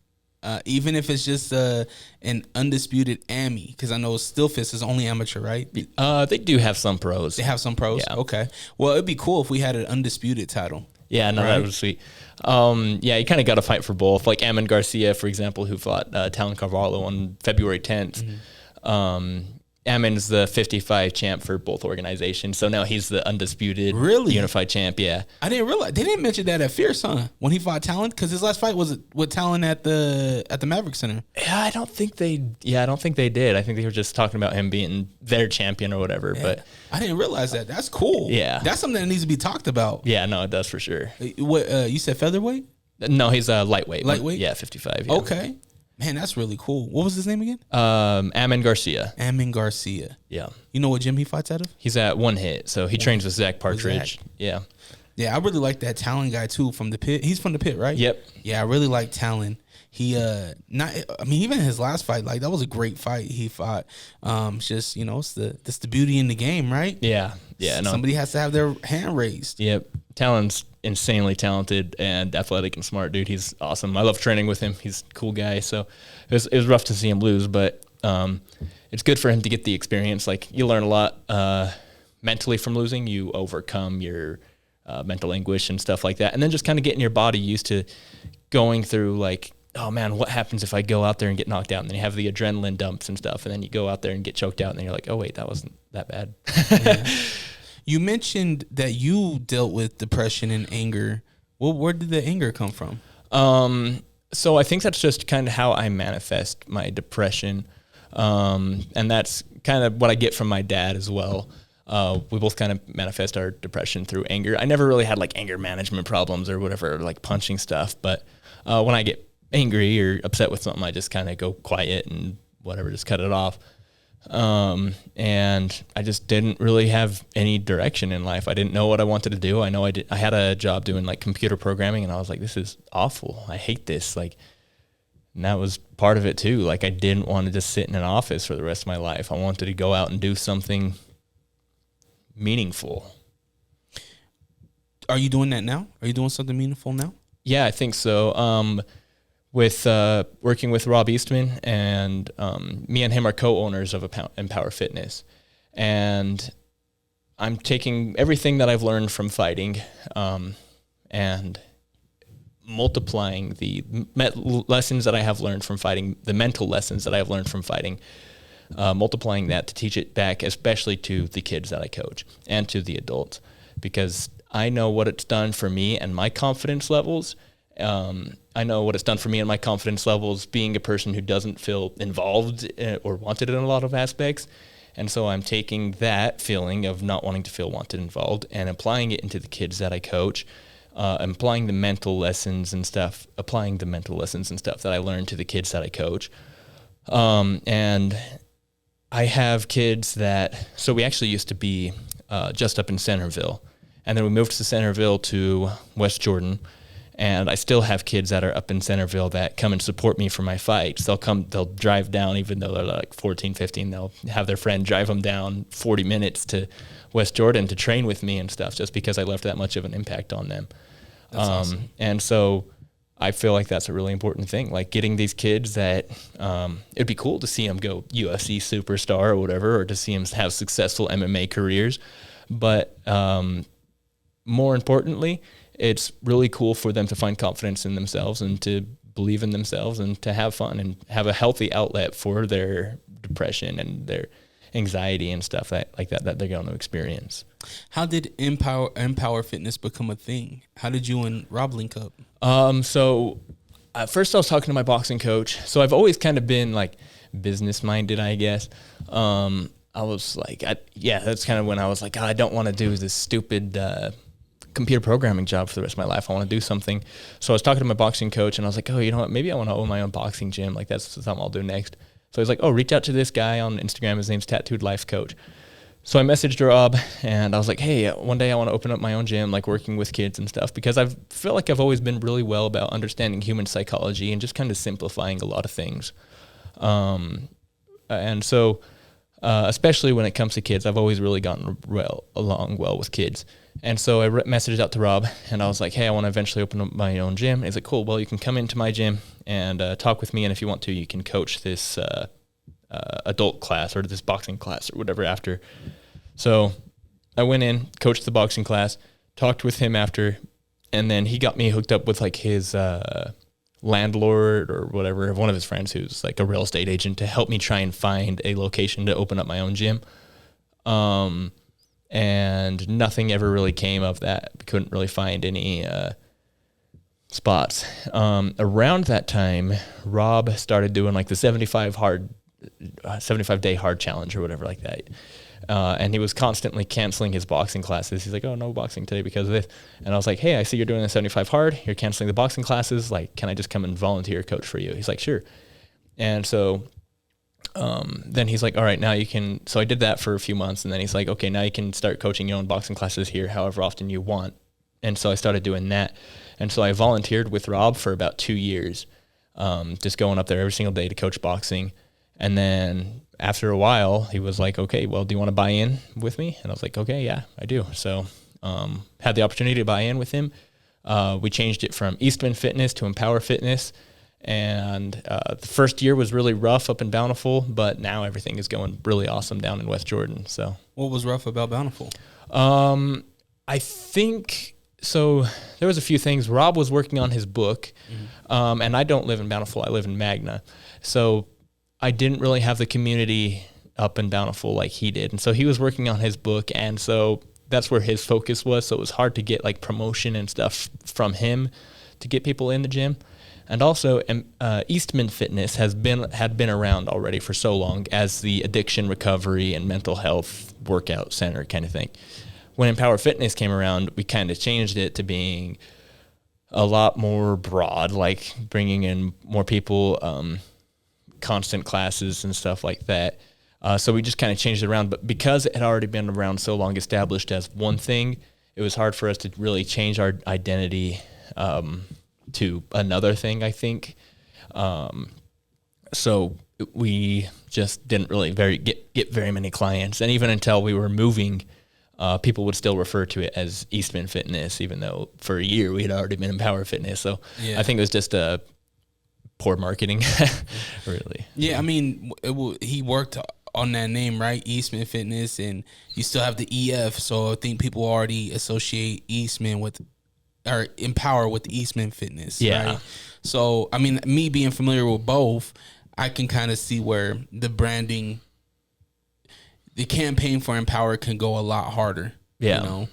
Speaker 2: even if it's just an undisputed AMI, because I know Still Fist is only amateur, right?
Speaker 4: They do have some pros.
Speaker 2: They have some pros? Yeah. Okay. Well, it'd be cool if we had an undisputed title.
Speaker 4: Yeah, no, right? That was sweet. Yeah, you kind of got to fight for both. Like Ammon Garcia, for example, who fought Talon Carvalho on February 10th. Mm-hmm. Ammon's the 55 champ for both organizations, so now he's the undisputed unified champ. Yeah,
Speaker 2: I didn't realize they didn't mention that at Fierce, huh? When he fought Talon, because his last fight was with Talon at the Maverick Center.
Speaker 4: Yeah, I don't think they did. I think they were just talking about him being their champion or whatever. Yeah. But
Speaker 2: I didn't realize that. That's cool.
Speaker 4: Yeah,
Speaker 2: that's something that needs to be talked about.
Speaker 4: Yeah, no, it does for sure.
Speaker 2: What you said, featherweight?
Speaker 4: No, he's a lightweight.
Speaker 2: Lightweight?
Speaker 4: Yeah, 55. Yeah.
Speaker 2: Okay. Man, that's really cool. What was his name again?
Speaker 4: Ammon Garcia.
Speaker 2: Ammon Garcia.
Speaker 4: Yeah.
Speaker 2: You know what gym he fights out of?
Speaker 4: He's at One Hit, so he trains with Zach Partridge. Yeah.
Speaker 2: Yeah, I really like that Talon guy too from the Pit. He's from the Pit, right?
Speaker 4: Yep.
Speaker 2: Yeah, I really like Talon. He even his last fight, like that was a great fight he fought. Just, it's the beauty in the game, right?
Speaker 4: Yeah. Yeah. No.
Speaker 2: Somebody has to have their hand raised.
Speaker 4: Yep. Talon's insanely talented and athletic and smart, dude. He's awesome. I love training with him. He's a cool guy. So it was rough to see him lose, but it's good for him to get the experience. Like, you learn a lot mentally from losing. You overcome your mental anguish and stuff like that. And then just kind of getting your body used to going through, like, oh man, what happens if I go out there and get knocked out? And then you have the adrenaline dumps and stuff. And then you go out there and get choked out. And then you're like, oh wait, that wasn't that bad.
Speaker 2: Yeah. You mentioned that you dealt with depression and anger. Well, where did the anger come from?
Speaker 4: So I think that's just kind of how I manifest my depression. And that's kind of what I get from my dad as well. We both kind of manifest our depression through anger. I never really had like anger management problems or whatever, like punching stuff. But when I get angry or upset with something, I just kind of go quiet and whatever, just cut it off. And I just didn't really have any direction in life. I didn't know what I wanted to do. I know I had a job doing like computer programming, and I was like, this is awful. I hate this. Like, and that was part of it too. Like, I didn't want to just sit in an office for the rest of my life. I wanted to go out and do something meaningful.
Speaker 2: Are you doing that now? Are you doing something meaningful now?
Speaker 4: Yeah, I think so. With working with Rob Eastman, and me and him are co-owners of Empower Fitness, and I'm taking everything that I've learned from fighting and multiplying the lessons that I have learned from fighting, the mental lessons that I have learned from fighting, multiplying that to teach it back, especially to the kids that I coach and to the adults, because I know what it's done for me and my confidence levels. I know what it's done for me and my confidence levels being a person who doesn't feel involved or wanted in a lot of aspects. And so I'm taking that feeling of not wanting to feel wanted involved and applying it into the kids that I coach, applying the mental lessons and stuff that I learned to the kids that I coach. And I have kids so we actually used to be just up in Centerville, and then we moved to Centerville to West Jordan. And I still have kids that are up in Centerville that come and support me for my fights. They'll drive down, even though they're like 14, 15, they'll have their friend drive them down 40 minutes to West Jordan to train with me and stuff, just because I left that much of an impact on them.
Speaker 2: That's awesome.
Speaker 4: And so I feel like that's a really important thing, like getting these kids that it'd be cool to see them go UFC superstar or whatever, or to see them have successful MMA careers. But more importantly, it's really cool for them to find confidence in themselves and to believe in themselves and to have fun and have a healthy outlet for their depression and their anxiety and stuff like that they're going to experience.
Speaker 2: How did Empower Fitness become a thing? How did you and Rob link up?
Speaker 4: So at first I was talking to my boxing coach. So I've always kind of been like business minded, I guess. I was like, that's kind of when I was like, I don't want to do this stupid computer programming job for the rest of my life. I want to do something. So I was talking to my boxing coach, and I was like, oh, you know what? Maybe I want to own my own boxing gym. Like, that's something I'll do next. So he's like, oh, reach out to this guy on Instagram. His name's Tattooed Life Coach. So I messaged Rob, and I was like, hey, one day I want to open up my own gym, like working with kids and stuff, because I feel like I've always been really well about understanding human psychology and just kind of simplifying a lot of things. And so especially when it comes to kids, I've always really gotten along well with kids. And so I messaged out to Rob, and I was like, hey, I want to eventually open up my own gym. And he's like, cool, well, you can come into my gym and talk with me, and if you want to, you can coach this adult class or this boxing class or whatever after. So I went in, coached the boxing class, talked with him after, and then he got me hooked up with like his landlord or whatever, one of his friends who's like a real estate agent, to help me try and find a location to open up my own gym. And nothing ever really came of that. We couldn't really find any spots. Around that time, Rob started doing like the 75-day hard challenge or whatever like that. And he was constantly canceling his boxing classes. He's like, oh, no boxing today because of this. And I was like, hey, I see you're doing the 75 hard. You're canceling the boxing classes. Like, can I just come and volunteer coach for you? He's like, sure. And so then he's like, all right, now you can. So I did that for a few months. And then he's like, okay, now you can start coaching your own boxing classes here however often you want. And so I started doing that. And so I volunteered with Rob for about 2 years, just going up there every single day to coach boxing. And then after a while, he was like, okay, well, do you want to buy in with me? And I was like, okay, yeah, I do. So had the opportunity to buy in with him. We changed it from Eastman Fitness to Empower Fitness. And the first year was really rough up in Bountiful, but now everything is going really awesome down in West Jordan. So
Speaker 2: what was rough about Bountiful?
Speaker 4: I think so. There was a few things. Rob was working on his book, and I don't live in Bountiful. I live in Magna, so I didn't really have the community up in Bountiful like he did. And so he was working on his book, and so that's where his focus was. So it was hard to get like promotion and stuff from him to get people in the gym. And also, Eastman Fitness had been around already for so long as the addiction recovery and mental health workout center kind of thing. When Empower Fitness came around, we kind of changed it to being a lot more broad, like bringing in more people, constant classes and stuff like that. So we just kind of changed it around. But because it had already been around so long, established as one thing, it was hard for us to really change our identity to another thing, I think. So we just didn't really get very many clients. And even until we were moving, people would still refer to it as Eastman Fitness, even though for a year we had already been Empower Fitness. So I think it was just poor marketing, really.
Speaker 2: Yeah, I mean, he worked on that name, right? Eastman Fitness, and you still have the EF. So I think people already associate Eastman with, or Empower with Eastman Fitness.
Speaker 4: Yeah.
Speaker 2: Right? So, I mean, me being familiar with both, I can kind of see where the branding, the campaign for Empower can go a lot harder.
Speaker 4: Yeah.
Speaker 2: You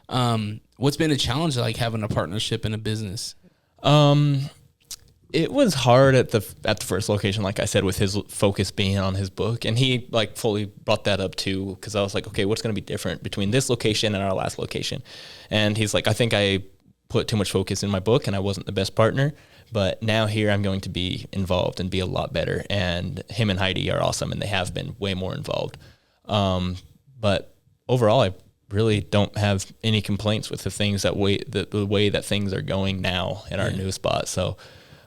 Speaker 2: know? What's been a challenge like having a partnership in a business?
Speaker 4: It was hard at the first location, like I said, with his focus being on his book, and he like fully brought that up too, because I was like, okay, what's going to be different between this location and our last location? And he's like, I think I put too much focus in my book, and I wasn't the best partner. But now here I'm going to be involved and be a lot better. And him and Heidi are awesome, and they have been way more involved. But overall, I really don't have any complaints with the way that things are going now in our new spot. So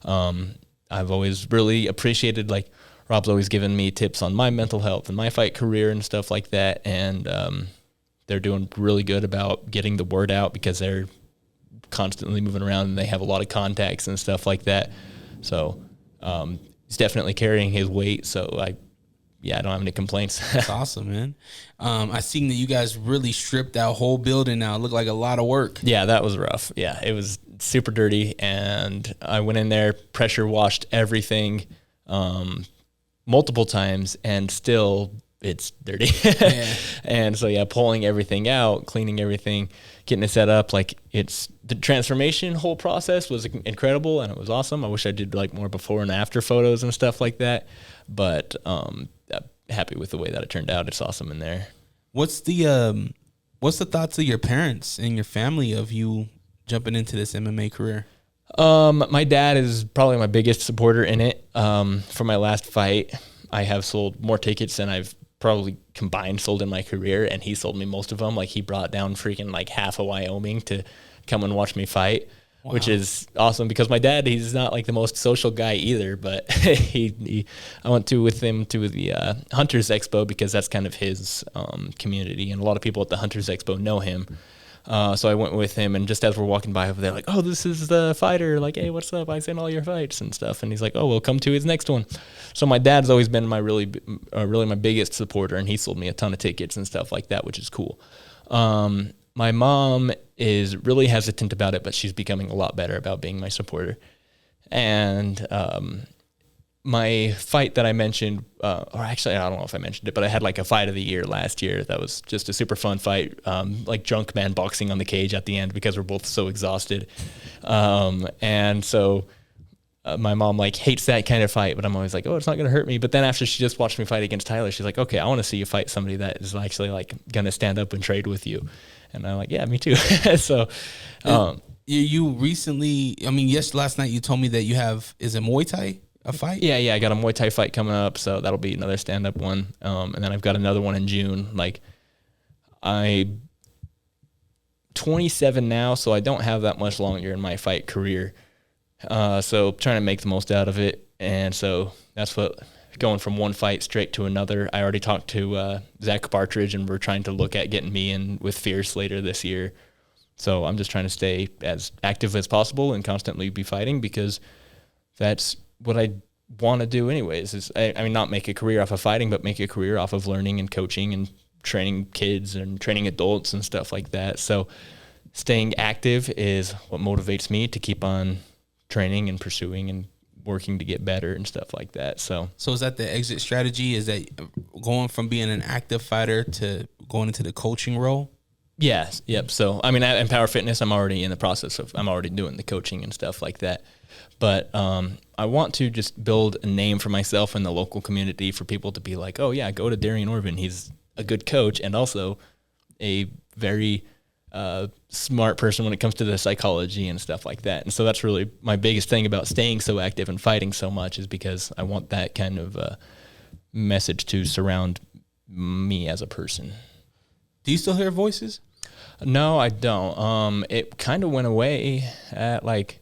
Speaker 4: I've always really appreciated, like, Rob's always given me tips on my mental health and my fight career and stuff like that. And they're doing really good about getting the word out because they're constantly moving around and they have a lot of contacts and stuff like that. So he's definitely carrying his weight. So I don't have any complaints.
Speaker 2: That's awesome, man. I seen that you guys really stripped that whole building now. It looked like a lot of work.
Speaker 4: Yeah, that was rough. Yeah, it was super dirty, and I went in there, pressure washed everything multiple times, and still it's dirty. Yeah. And so, pulling everything out, cleaning everything, getting it set up, like, it's the transformation whole process was incredible, and it was awesome. I wish I did like more before and after photos and stuff like that, but happy with the way that it turned out. It's awesome in there.
Speaker 2: What's the thoughts of your parents and your family of you jumping into this MMA career?
Speaker 4: My dad is probably my biggest supporter in it. For my last fight, I have sold more tickets than I've probably combined sold in my career, and he sold me most of them. Like, he brought down freaking like half of Wyoming to come and watch me fight. Wow. Which is awesome because my dad, he's not like the most social guy either, but I went with him to the Hunters Expo because that's kind of his community, and a lot of people at the Hunters Expo know him. So I went with him, and just as we're walking by over there, like, oh, this is the fighter. Like, hey, what's up? I've seen all your fights and stuff. And he's like, oh, we'll come to his next one. So my dad's always been my really my biggest supporter, and he sold me a ton of tickets and stuff like that, which is cool. My mom is really hesitant about it, but she's becoming a lot better about being my supporter. And my fight that I mentioned, or actually, I don't know if I mentioned it, but I had like a fight of the year last year. That was just a super fun fight, like drunk man boxing on the cage at the end because we're both so exhausted. And so my mom like hates that kind of fight, but I'm always like, oh, it's not going to hurt me. But then after she just watched me fight against Tyler, she's like, okay, I want to see you fight somebody that is actually like going to stand up and trade with you. And I'm like, yeah, me too. So,
Speaker 2: you recently, I mean, last night you told me that you have, is it Muay Thai, a fight?
Speaker 4: Yeah, I got a Muay Thai fight coming up, so that'll be another stand-up one. And then I've got another one in June. Like, I'm 27 now, so I don't have that much longer in my fight career. So trying to make the most out of it. And so that's what, going from one fight straight to another. I already talked to Zach Partridge, and we're trying to look at getting me in with Fierce later this year So I'm just trying to stay as active as possible and constantly be fighting, because that's what I want to do anyways. Is I mean, not make a career off of fighting, but make a career off of learning and coaching and training kids and training adults and stuff like that. So staying active is what motivates me to keep on training and pursuing and working to get better and stuff like that. So
Speaker 2: is that the exit strategy? Is that going from being an active fighter to going into the coaching role?
Speaker 4: yeah, yep. So I mean, in Power Fitness, I'm already in the process of, I'm already doing the coaching and stuff like that. But I want to just build a name for myself in the local community for people to be like, oh yeah, go to Darien Orvin. He's a good coach and also a very smart person when it comes to the psychology and stuff like that. And so that's really my biggest thing about staying so active and fighting so much, is because I want that kind of message to surround me as a person.
Speaker 2: Do you still hear voices?
Speaker 4: No, I don't. It kind of went away at like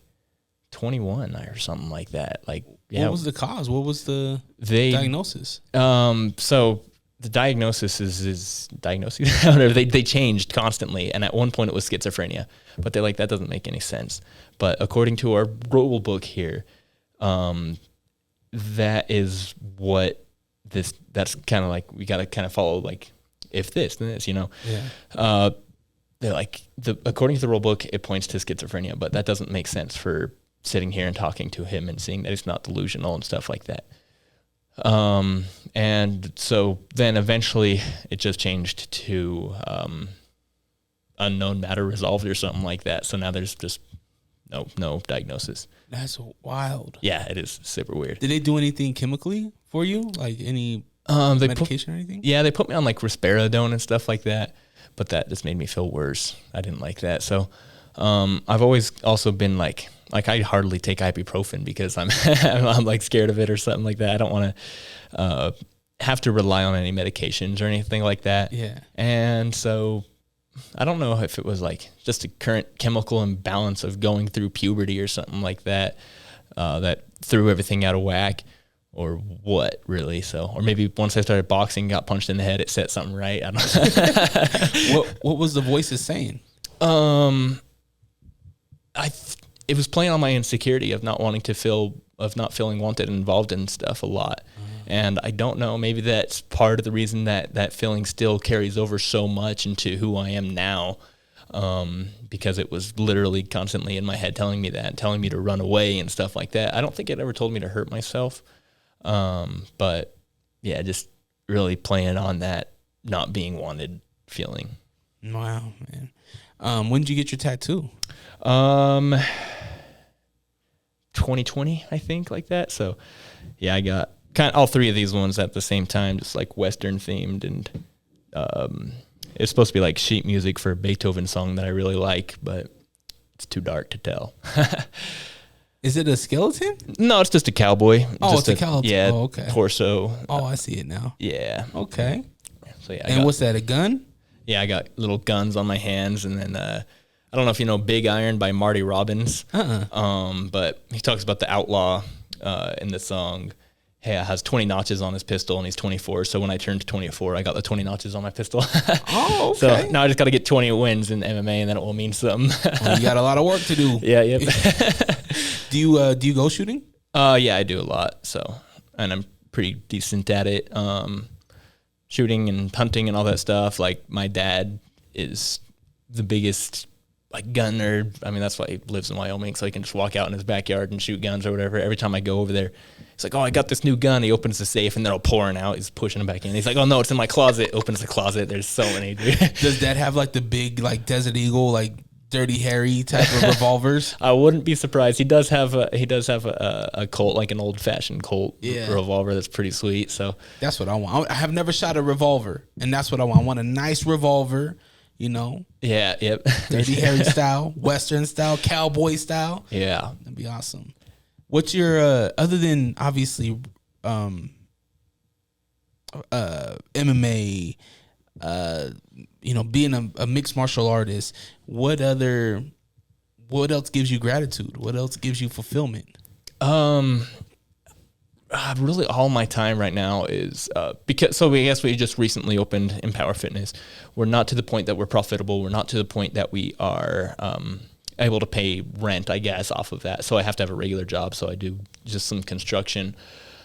Speaker 4: 21 or something like that. Like, yeah.
Speaker 2: What was the cause? What was the diagnosis?
Speaker 4: So the diagnosis is diagnosis. Whatever. They changed constantly, and at one point it was schizophrenia, but they're like, that doesn't make any sense. But according to our rule book here, that is what this. That's kind of like, we got to kind of follow, like, if this, then this, you know.
Speaker 2: Yeah.
Speaker 4: They're like, according to the rule book, it points to schizophrenia, but that doesn't make sense for sitting here and talking to him and seeing that he's not delusional and stuff like that. And so then eventually it just changed to unknown matter resolved or something like that. So now there's just no diagnosis.
Speaker 2: That's wild.
Speaker 4: Yeah, it is super weird.
Speaker 2: Did they do anything chemically for you? Like any medication or anything?
Speaker 4: Yeah, they put me on like risperidone and stuff like that, but that just made me feel worse. I didn't like that. So I've always also been like I hardly take ibuprofen because I'm I'm like scared of it or something like that. I don't want to have to rely on any medications or anything like that.
Speaker 2: Yeah.
Speaker 4: And so I don't know if it was like just a current chemical imbalance of going through puberty or something like that, that threw everything out of whack, or what really. So, or maybe once I started boxing, got punched in the head, it set something right. I don't know.
Speaker 2: What was the voices saying?
Speaker 4: It was playing on my insecurity of not wanting to feel, of not feeling wanted and involved in stuff a lot. And I don't know, maybe that's part of the reason that feeling still carries over so much into who I am now, because it was literally constantly in my head telling me that, and telling me to run away and stuff like that. I don't think it ever told me to hurt myself, but yeah, just really playing on that not being wanted feeling.
Speaker 2: Wow, man. When did you get your tattoo?
Speaker 4: 2020, I think, like that. So yeah, I got kind of all three of these ones at the same time, just like Western themed, and it's supposed to be like sheet music for a Beethoven song that I really like, but it's too dark to tell.
Speaker 2: Is it a skeleton?
Speaker 4: No, it's just a cowboy.
Speaker 2: Oh, it's a cowboy.
Speaker 4: Yeah,
Speaker 2: oh, okay.
Speaker 4: Torso.
Speaker 2: Oh, I see it now.
Speaker 4: Yeah.
Speaker 2: Okay.
Speaker 4: So yeah.
Speaker 2: And what's that? A gun?
Speaker 4: Yeah, I got little guns on my hands, and then I don't know if you know Big Iron by Marty Robbins. But he talks about the outlaw in the song. Hey, has 20 notches on his pistol, and he's 24. So when I turned 24, I got the 20 notches on my pistol.
Speaker 2: Oh, okay.
Speaker 4: So now I just got to get 20 wins in MMA, and then it will mean something.
Speaker 2: Well, you got a lot of work to do.
Speaker 4: Yeah, yep.
Speaker 2: Do you go shooting?
Speaker 4: Yeah, I do a lot. So, and I'm pretty decent at it. Shooting and hunting and all that stuff. Like, my dad is the biggest like gun nerd. I mean, that's why he lives in Wyoming, so he can just walk out in his backyard and shoot guns or whatever. Every time I go over there, he's like, oh, I got this new gun. He opens the safe and they're all pouring out. He's pushing them back in. He's like, oh no, it's in my closet. Opens the closet. There's so many, dude.
Speaker 2: Does Dad have like the big like Desert Eagle, like Dirty Harry type of revolvers?
Speaker 4: I wouldn't be surprised. He does have a Colt, like an old fashioned Colt revolver that's pretty sweet. So
Speaker 2: that's what I want. I have never shot a revolver, and that's what I want. I want a nice revolver. You know?
Speaker 4: Yeah, yep.
Speaker 2: Dirty Harry style, Western style, cowboy style.
Speaker 4: Yeah.
Speaker 2: That'd be awesome. What's your, other than obviously MMA, you know, being a mixed martial artist, what else gives you gratitude? What else gives you fulfillment?
Speaker 4: really all my time right now is because I guess we just recently opened Empower Fitness. We're not to the point that we're profitable. We're not to the point that we are able to pay rent, I guess, off of that. So I have to have a regular job. So I do just some construction.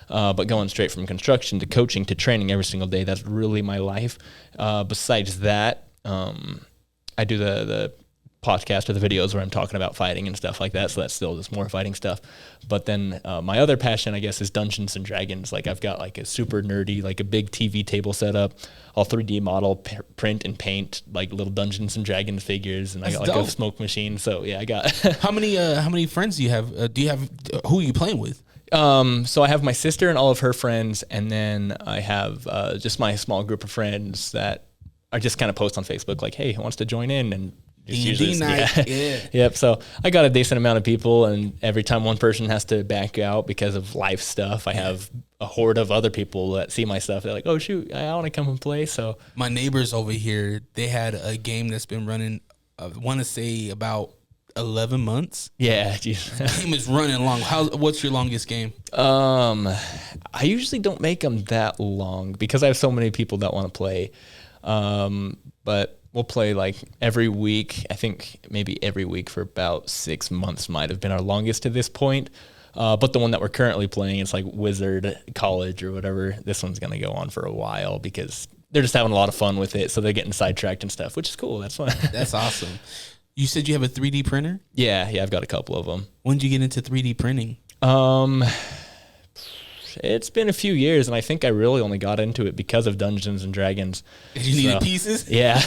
Speaker 4: But going straight from construction to coaching to training every single day, that's really my life. Besides that, I do the podcast or the videos where I'm talking about fighting and stuff like that. So that's still just more fighting stuff. But then my other passion, I guess, is Dungeons and Dragons. Like I've got like a super nerdy, like a big TV table set up. I'll 3D model, print and paint like little Dungeons and Dragons figures, and I got like a smoke machine. So yeah, I got. How
Speaker 2: many friends do you have? Who are you playing with?
Speaker 4: So I have my sister and all of her friends, and then I have just my small group of friends that I just kind of post on Facebook, like, "Hey, who wants to join in?" And
Speaker 2: D&D night, yeah.
Speaker 4: Yep. So I got a decent amount of people, and every time one person has to back out because of life stuff, I have a horde of other people that see my stuff. They're like, "Oh shoot, I want to come and play." So
Speaker 2: my neighbors over here, they had a game that's been running. I want to say about 11 months.
Speaker 4: Yeah,
Speaker 2: game is running long. What's your longest game?
Speaker 4: I usually don't make them that long because I have so many people that want to play. But we'll play like every week. I think maybe every week for about 6 months might have been our longest to this point. But the one that we're currently playing, it's like Wizard College or whatever. This one's going to go on for a while because they're just having a lot of fun with it. So they're getting sidetracked and stuff, which is cool. That's fun.
Speaker 2: That's awesome. You said you have a 3D printer?
Speaker 4: Yeah, I've got a couple of them.
Speaker 2: When did you get into 3D printing?
Speaker 4: It's been a few years, and I think I really only got into it because of Dungeons and Dragons.
Speaker 2: Did you need pieces?
Speaker 4: Yeah.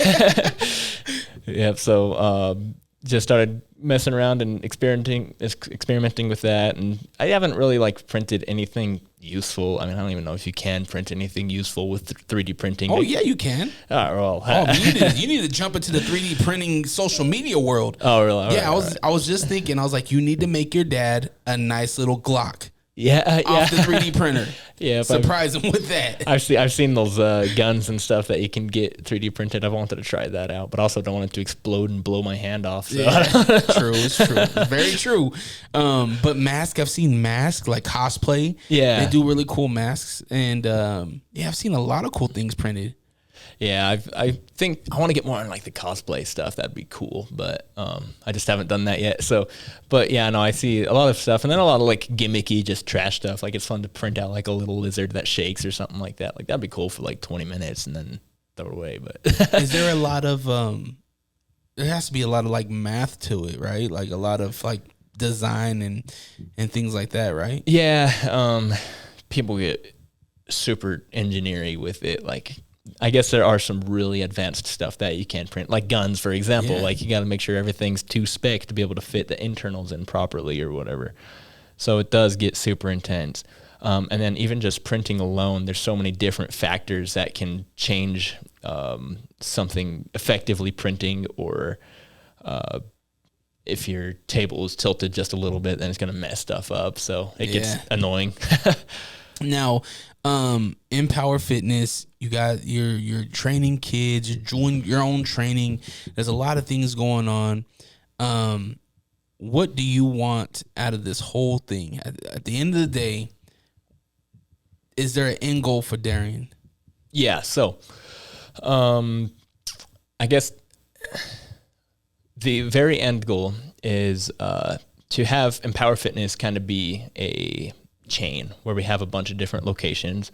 Speaker 4: Yep. So just started messing around and experimenting with that, and I haven't really like printed anything useful. I mean, I don't even know if you can print anything useful with 3D printing.
Speaker 2: Oh yeah, you can. You need to jump into the 3D printing social media world.
Speaker 4: Oh really?
Speaker 2: Yeah, I was just thinking. I was like, you need to make your dad a nice little Glock.
Speaker 4: Off
Speaker 2: the 3D printer.
Speaker 4: Yeah,
Speaker 2: surprise him with that.
Speaker 4: I've seen those guns and stuff that you can get 3D printed. I've wanted to try that out, but also don't want it to explode and blow my hand off. So.
Speaker 2: Yeah, it's true, very true. But I've seen masks like cosplay.
Speaker 4: Yeah,
Speaker 2: they do really cool masks, and I've seen a lot of cool things printed.
Speaker 4: Yeah, I think I want to get more on like the cosplay stuff. That'd be cool, but I just haven't done that yet. So, but yeah, no, I see a lot of stuff, and then a lot of like gimmicky, just trash stuff. Like it's fun to print out like a little lizard that shakes or something like that. Like that'd be cool for like 20 minutes and then throw it away. But
Speaker 2: is there a lot of there has to be a lot of like math to it, right? Like a lot of like design and things like that, right?
Speaker 4: Yeah, people get super engineering with it, like. I guess there are some really advanced stuff that you can't print, like guns, for example. Yeah. Like you got to make sure everything's to spec to be able to fit the internals in properly or whatever. So it does get super intense. And then even just printing alone, there's so many different factors that can change something effectively printing, or if your table is tilted just a little bit, then it's going to mess stuff up. So it gets annoying.
Speaker 2: Now, Empower Fitness, you got you're training kids, you're doing your own training. There's a lot of things going on. What do you want out of this whole thing? At the end of the day, is there an end goal for Darien?
Speaker 4: Yeah, so I guess the very end goal is to have Empower Fitness kind of be a chain where we have a bunch of different locations,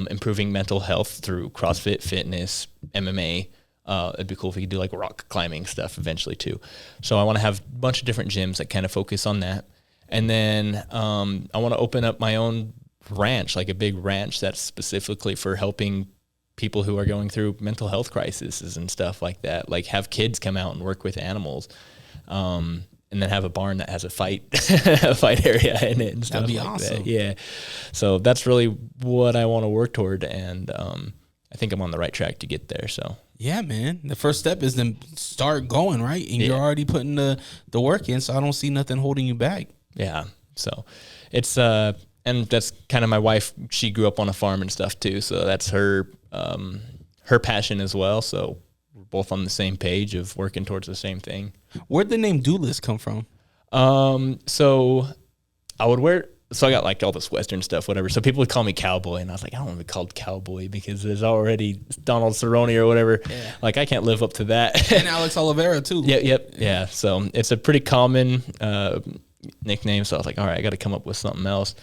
Speaker 4: improving mental health through CrossFit, fitness, MMA. It'd be cool if we could do like rock climbing stuff eventually too. So I want to have a bunch of different gyms that kind of focus on that. And then I want to open up my own ranch, like a big ranch that's specifically for helping people who are going through mental health crises and stuff like that. Like have kids come out and work with animals. And then have a barn that has a fight area in it and stuff.
Speaker 2: That'd be
Speaker 4: like
Speaker 2: awesome.
Speaker 4: That. Yeah. So that's really what I want to work toward, and I think I'm on the right track to get there. So
Speaker 2: yeah, man. The first step is to start going, right? And you're already putting the work in, so I don't see nothing holding you back.
Speaker 4: Yeah. So it's and that's kind of my wife. She grew up on a farm and stuff too, so that's her passion as well. So we're both on the same page of working towards the same thing.
Speaker 2: Where'd the name Doolist come from?
Speaker 4: So I would wear so I got like all this Western stuff, whatever. So people would call me Cowboy, and I was like, I don't want to be called Cowboy because there's already Donald Cerrone or whatever. Yeah. Like I can't live up to that.
Speaker 2: And Alex Oliveira too.
Speaker 4: Yeah. So it's a pretty common nickname. So I was like, all right, I got to come up with something else.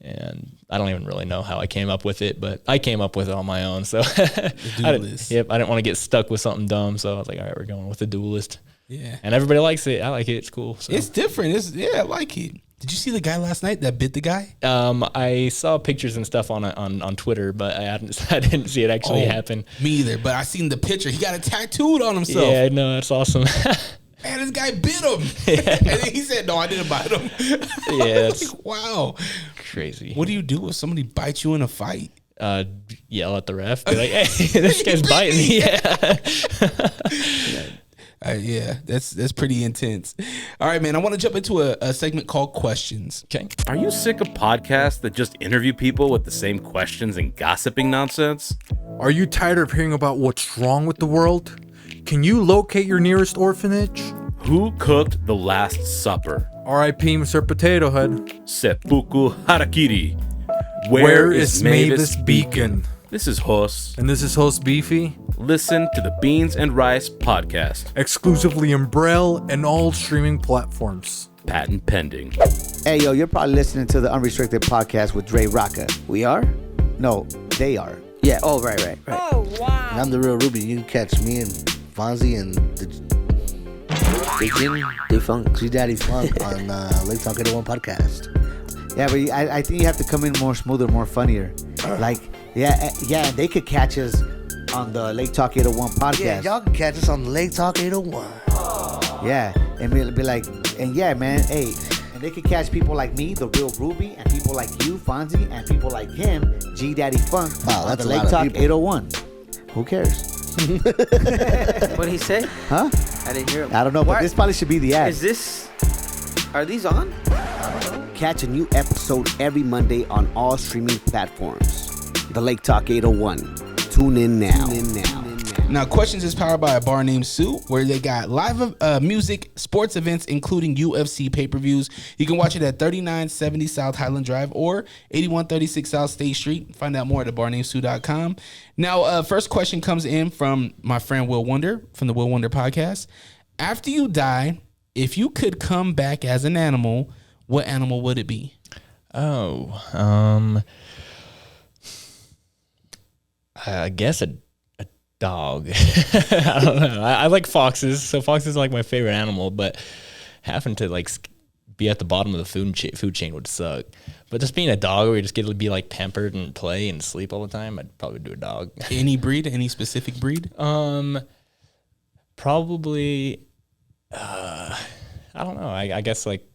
Speaker 4: And I don't even really know how I came up with it, but I came up with it on my own. So I didn't want to get stuck with something dumb. So I was like, all right, we're going with the Duelist.
Speaker 2: Yeah.
Speaker 4: And everybody likes it. I like it. It's cool. So.
Speaker 2: It's different. I like it. Did you see the guy last night that bit the guy?
Speaker 4: I saw pictures and stuff on Twitter, but I didn't see it actually happen.
Speaker 2: Me either. But I seen the picture. He got it tattooed on himself.
Speaker 4: Yeah, no, that's awesome.
Speaker 2: Man, this guy bit him. Yeah. And then he said, no, I didn't bite him.
Speaker 4: Yeah, that's
Speaker 2: like, wow.
Speaker 4: Crazy.
Speaker 2: What do you do if somebody bites you in a fight?
Speaker 4: Yell at the ref. Be like, hey, this guy's biting me.
Speaker 2: Yeah. That's pretty intense. All right, man. I want to jump into a segment called Questions.
Speaker 4: Okay.
Speaker 5: Are you sick of podcasts that just interview people with the same questions and gossiping nonsense?
Speaker 6: Are you tired of hearing about what's wrong with the world? Can you locate your nearest orphanage?
Speaker 5: Who cooked the Last Supper?
Speaker 6: R.I.P. Mr. Potato Head.
Speaker 5: Seppuku Harakiri.
Speaker 6: Where is Mavis Beacon?
Speaker 5: This is Hos.
Speaker 6: And this is host Beefy.
Speaker 5: Listen to the Beans and Rice podcast.
Speaker 6: Exclusively in Braille and all streaming platforms.
Speaker 5: Patent pending.
Speaker 7: Hey, yo, you're probably listening to the Unrestricted Podcast with DreRawka. We are? No, they are. Yeah, oh, right.
Speaker 8: Oh, wow.
Speaker 9: And I'm the real Ruby. You can catch me and Fonzie and the G Daddy Funk on Lake Talk 801 Podcast.
Speaker 7: Yeah, but I think you have to come in more smoother, more funnier. Like, yeah, they could catch us on the Lake Talk 801 podcast.
Speaker 9: Yeah, y'all can catch us on Lake Talk 801.
Speaker 7: Yeah, and be like, and yeah, man, hey, and they could catch people like me, the real Ruby, and people like you, Fonzie, and people like him, G Daddy Funk,
Speaker 9: wow,
Speaker 7: on
Speaker 9: that's
Speaker 7: the
Speaker 9: a
Speaker 7: Lake
Speaker 9: lot
Speaker 7: Talk
Speaker 9: of people.
Speaker 7: 801. Who cares?
Speaker 8: What did he say?
Speaker 7: Huh?
Speaker 8: I didn't hear him.
Speaker 7: I don't know, but this probably should be the ad.
Speaker 8: Are these on?
Speaker 10: Catch a new episode every Monday on all streaming platforms. The Lake Talk 801. Tune in now.
Speaker 2: Now, Questions is powered by a bar named Sue, where they got live music, sports events, including UFC pay-per-views. You can watch it at 3970 South Highland Drive or 8136 South State Street. Find out more at thebarnamesue.com. Now, first question comes in from my friend Will Wonder from the Will Wonder podcast. After you die, if you could come back as an animal, what animal would it be?
Speaker 4: I guess a dog. I don't know. I like foxes, so foxes are like my favorite animal, but having to like be at the bottom of the food chain would suck. But just being a dog where you just get to be like pampered and play and sleep all the time, I'd probably do a dog.
Speaker 2: Any breed? Any specific breed?
Speaker 4: Probably, I don't know. I guess like,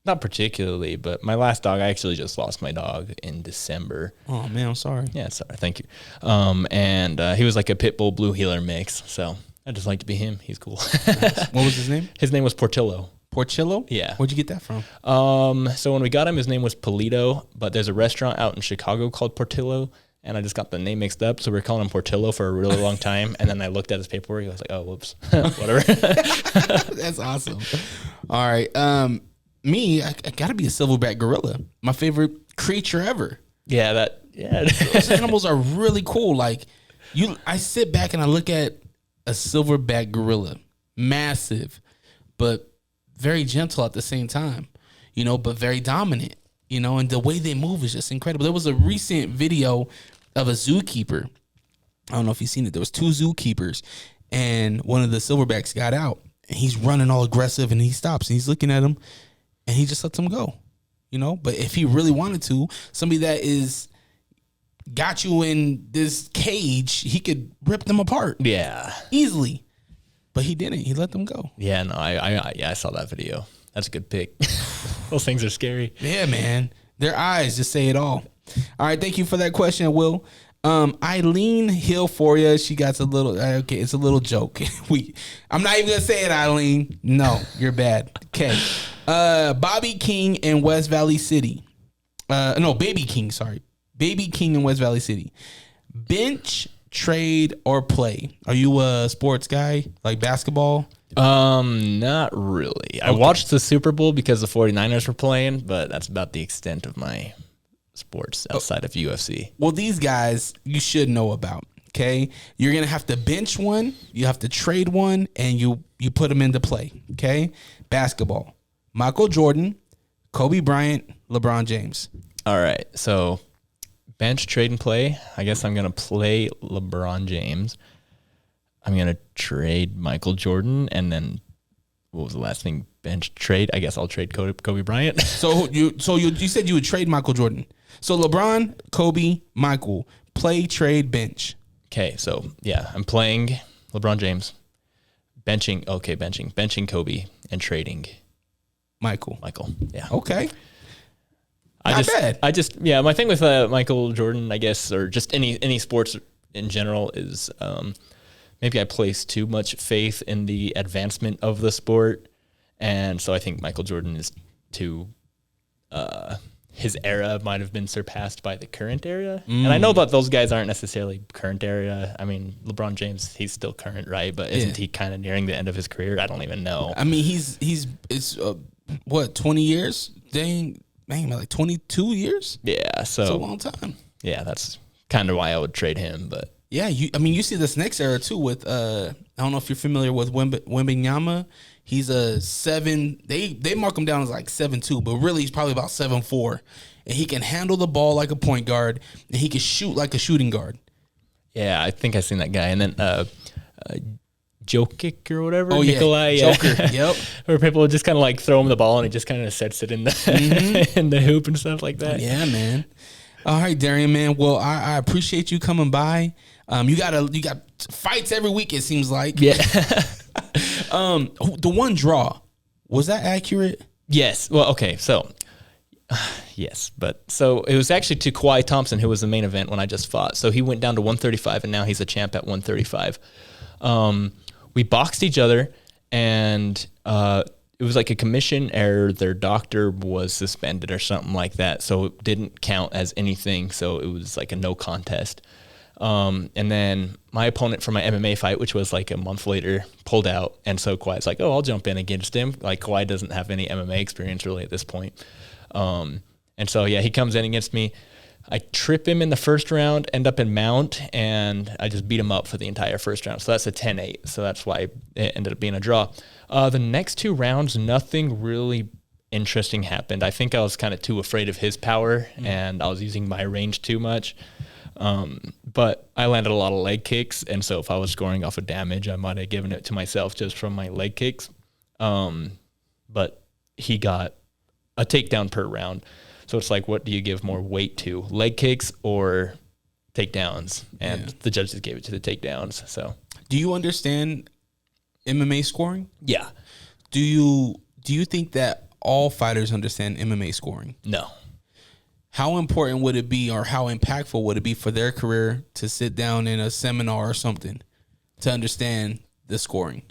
Speaker 4: not particularly, but my last dog, I actually just lost my dog in December.
Speaker 2: Oh, man, I'm sorry.
Speaker 4: Yeah, sorry. Thank you. And he was like a pit bull blue heeler mix, so I just like to be him. He's cool.
Speaker 2: What was his name?
Speaker 4: His name was Portillo.
Speaker 2: Portillo?
Speaker 4: Yeah.
Speaker 2: Where'd you get that from?
Speaker 4: So when we got him, his name was Polito, but there's a restaurant out in Chicago called Portillo, and I just got the name mixed up, so we were calling him Portillo for a really long time, and then I looked at his paperwork, I was like, oh, whoops. Whatever.
Speaker 2: That's awesome. All right. Me, I gotta be a silverback gorilla. My favorite creature ever.
Speaker 4: Yeah.
Speaker 2: Those animals are really cool. Like I sit back and I look at a silverback gorilla, massive, but very gentle at the same time, but very dominant, and the way they move is just incredible. There was a recent video of a zookeeper. I don't know if you've seen it. There was two zookeepers and one of the silverbacks got out and he's running all aggressive and he stops and he's looking at him. And he just lets them go, But if he really wanted to, somebody that got you in this cage, he could rip them apart.
Speaker 4: Yeah,
Speaker 2: easily. But he didn't. He let them go.
Speaker 4: Yeah, no, I saw that video. That's a good pick. Those things are scary.
Speaker 2: Yeah, man. Their eyes just say it all. All right, thank you for that question, Will. Eileen Hill for you. She got a little. Okay, it's a little joke. I'm not even gonna say it, Eileen. No, you're bad. Okay. Bobby King in West Valley City. Baby King, sorry. Baby King in West Valley City. Bench, trade, or play? Are you a sports guy, like basketball?
Speaker 4: Not really. I watched the Super Bowl because the 49ers were playing, but that's about the extent of my sports outside of UFC.
Speaker 2: Well, these guys you should know about. Okay, you're gonna have to bench one, you have to trade one, and you put them into play. Okay, basketball: Michael Jordan, Kobe Bryant, LeBron James.
Speaker 4: All right, so bench, trade, and play. I guess I'm gonna play LeBron James. I'm gonna trade Michael Jordan, and then what was the last thing? Bench, trade. I guess I'll trade Kobe Bryant.
Speaker 2: So you said you would trade Michael Jordan. So LeBron, Kobe, Michael, play, trade, bench.
Speaker 4: Okay, so yeah, I'm playing LeBron James, benching Kobe, and trading
Speaker 2: Michael.
Speaker 4: Yeah.
Speaker 2: Okay.
Speaker 4: My thing with Michael Jordan, I guess, or just any sports in general is maybe I place too much faith in the advancement of the sport. And so I think Michael Jordan is too, his era might have been surpassed by the current era. And I know that those guys aren't necessarily current era. I mean, LeBron James, he's still current, right? But isn't he kind of nearing the end of his career? I don't even know.
Speaker 2: I mean, it's 20 years? Dang, man, like 22 years?
Speaker 4: Yeah, so
Speaker 2: it's a long time.
Speaker 4: Yeah, that's kind of why I would trade him, but
Speaker 2: yeah, you see this next era too with I don't know if you're familiar with Wembanyama. He's a 7. They mark him down as like 7'2", but really he's probably about 7'4", and he can handle the ball like a point guard, and he can shoot like a shooting guard.
Speaker 4: Yeah, I think I've seen that guy. And then Jokic or whatever.
Speaker 2: Oh,
Speaker 4: Nikolai,
Speaker 2: yeah. Joker, yep.
Speaker 4: Where people just kind of like throw him the ball and he just kind of sets it in the in the hoop and stuff like that.
Speaker 2: Yeah, man. All right, Darien, man. Well, I appreciate you coming by. You got fights every week, it seems like.
Speaker 4: Yeah.
Speaker 2: The one draw, was that accurate?
Speaker 4: Yes. Well, okay. So, yes. But so it was actually to Kawhi Thompson, who was the main event when I just fought. So he went down to 135, and now he's a champ at 135. We boxed each other, and it was like a commission error. Their doctor was suspended or something like that, so it didn't count as anything. So it was like a no contest. And then my opponent for my MMA fight, which was like a month later, pulled out. And so Kawhi's like, oh, I'll jump in against him. Like Kawhi doesn't have any MMA experience really at this point. And so, yeah, he comes in against me. I trip him in the first round, end up in mount, and I just beat him up for the entire first round. So that's a 10-8. So that's why it ended up being a draw. The next 2 rounds, nothing really interesting happened. I think I was kind of too afraid of his power, and I was using my range too much. But I landed a lot of leg kicks, and so if I was scoring off of damage, I might have given it to myself just from my leg kicks. But he got a takedown per round. So it's like, what do you give more weight to, leg kicks or takedowns? And the judges gave it to the takedowns. So,
Speaker 2: do you understand MMA scoring?
Speaker 4: Yeah.
Speaker 2: Do you think that all fighters understand MMA scoring?
Speaker 4: No.
Speaker 2: How important would it be, or how impactful would it be for their career to sit down in a seminar or something to understand the scoring?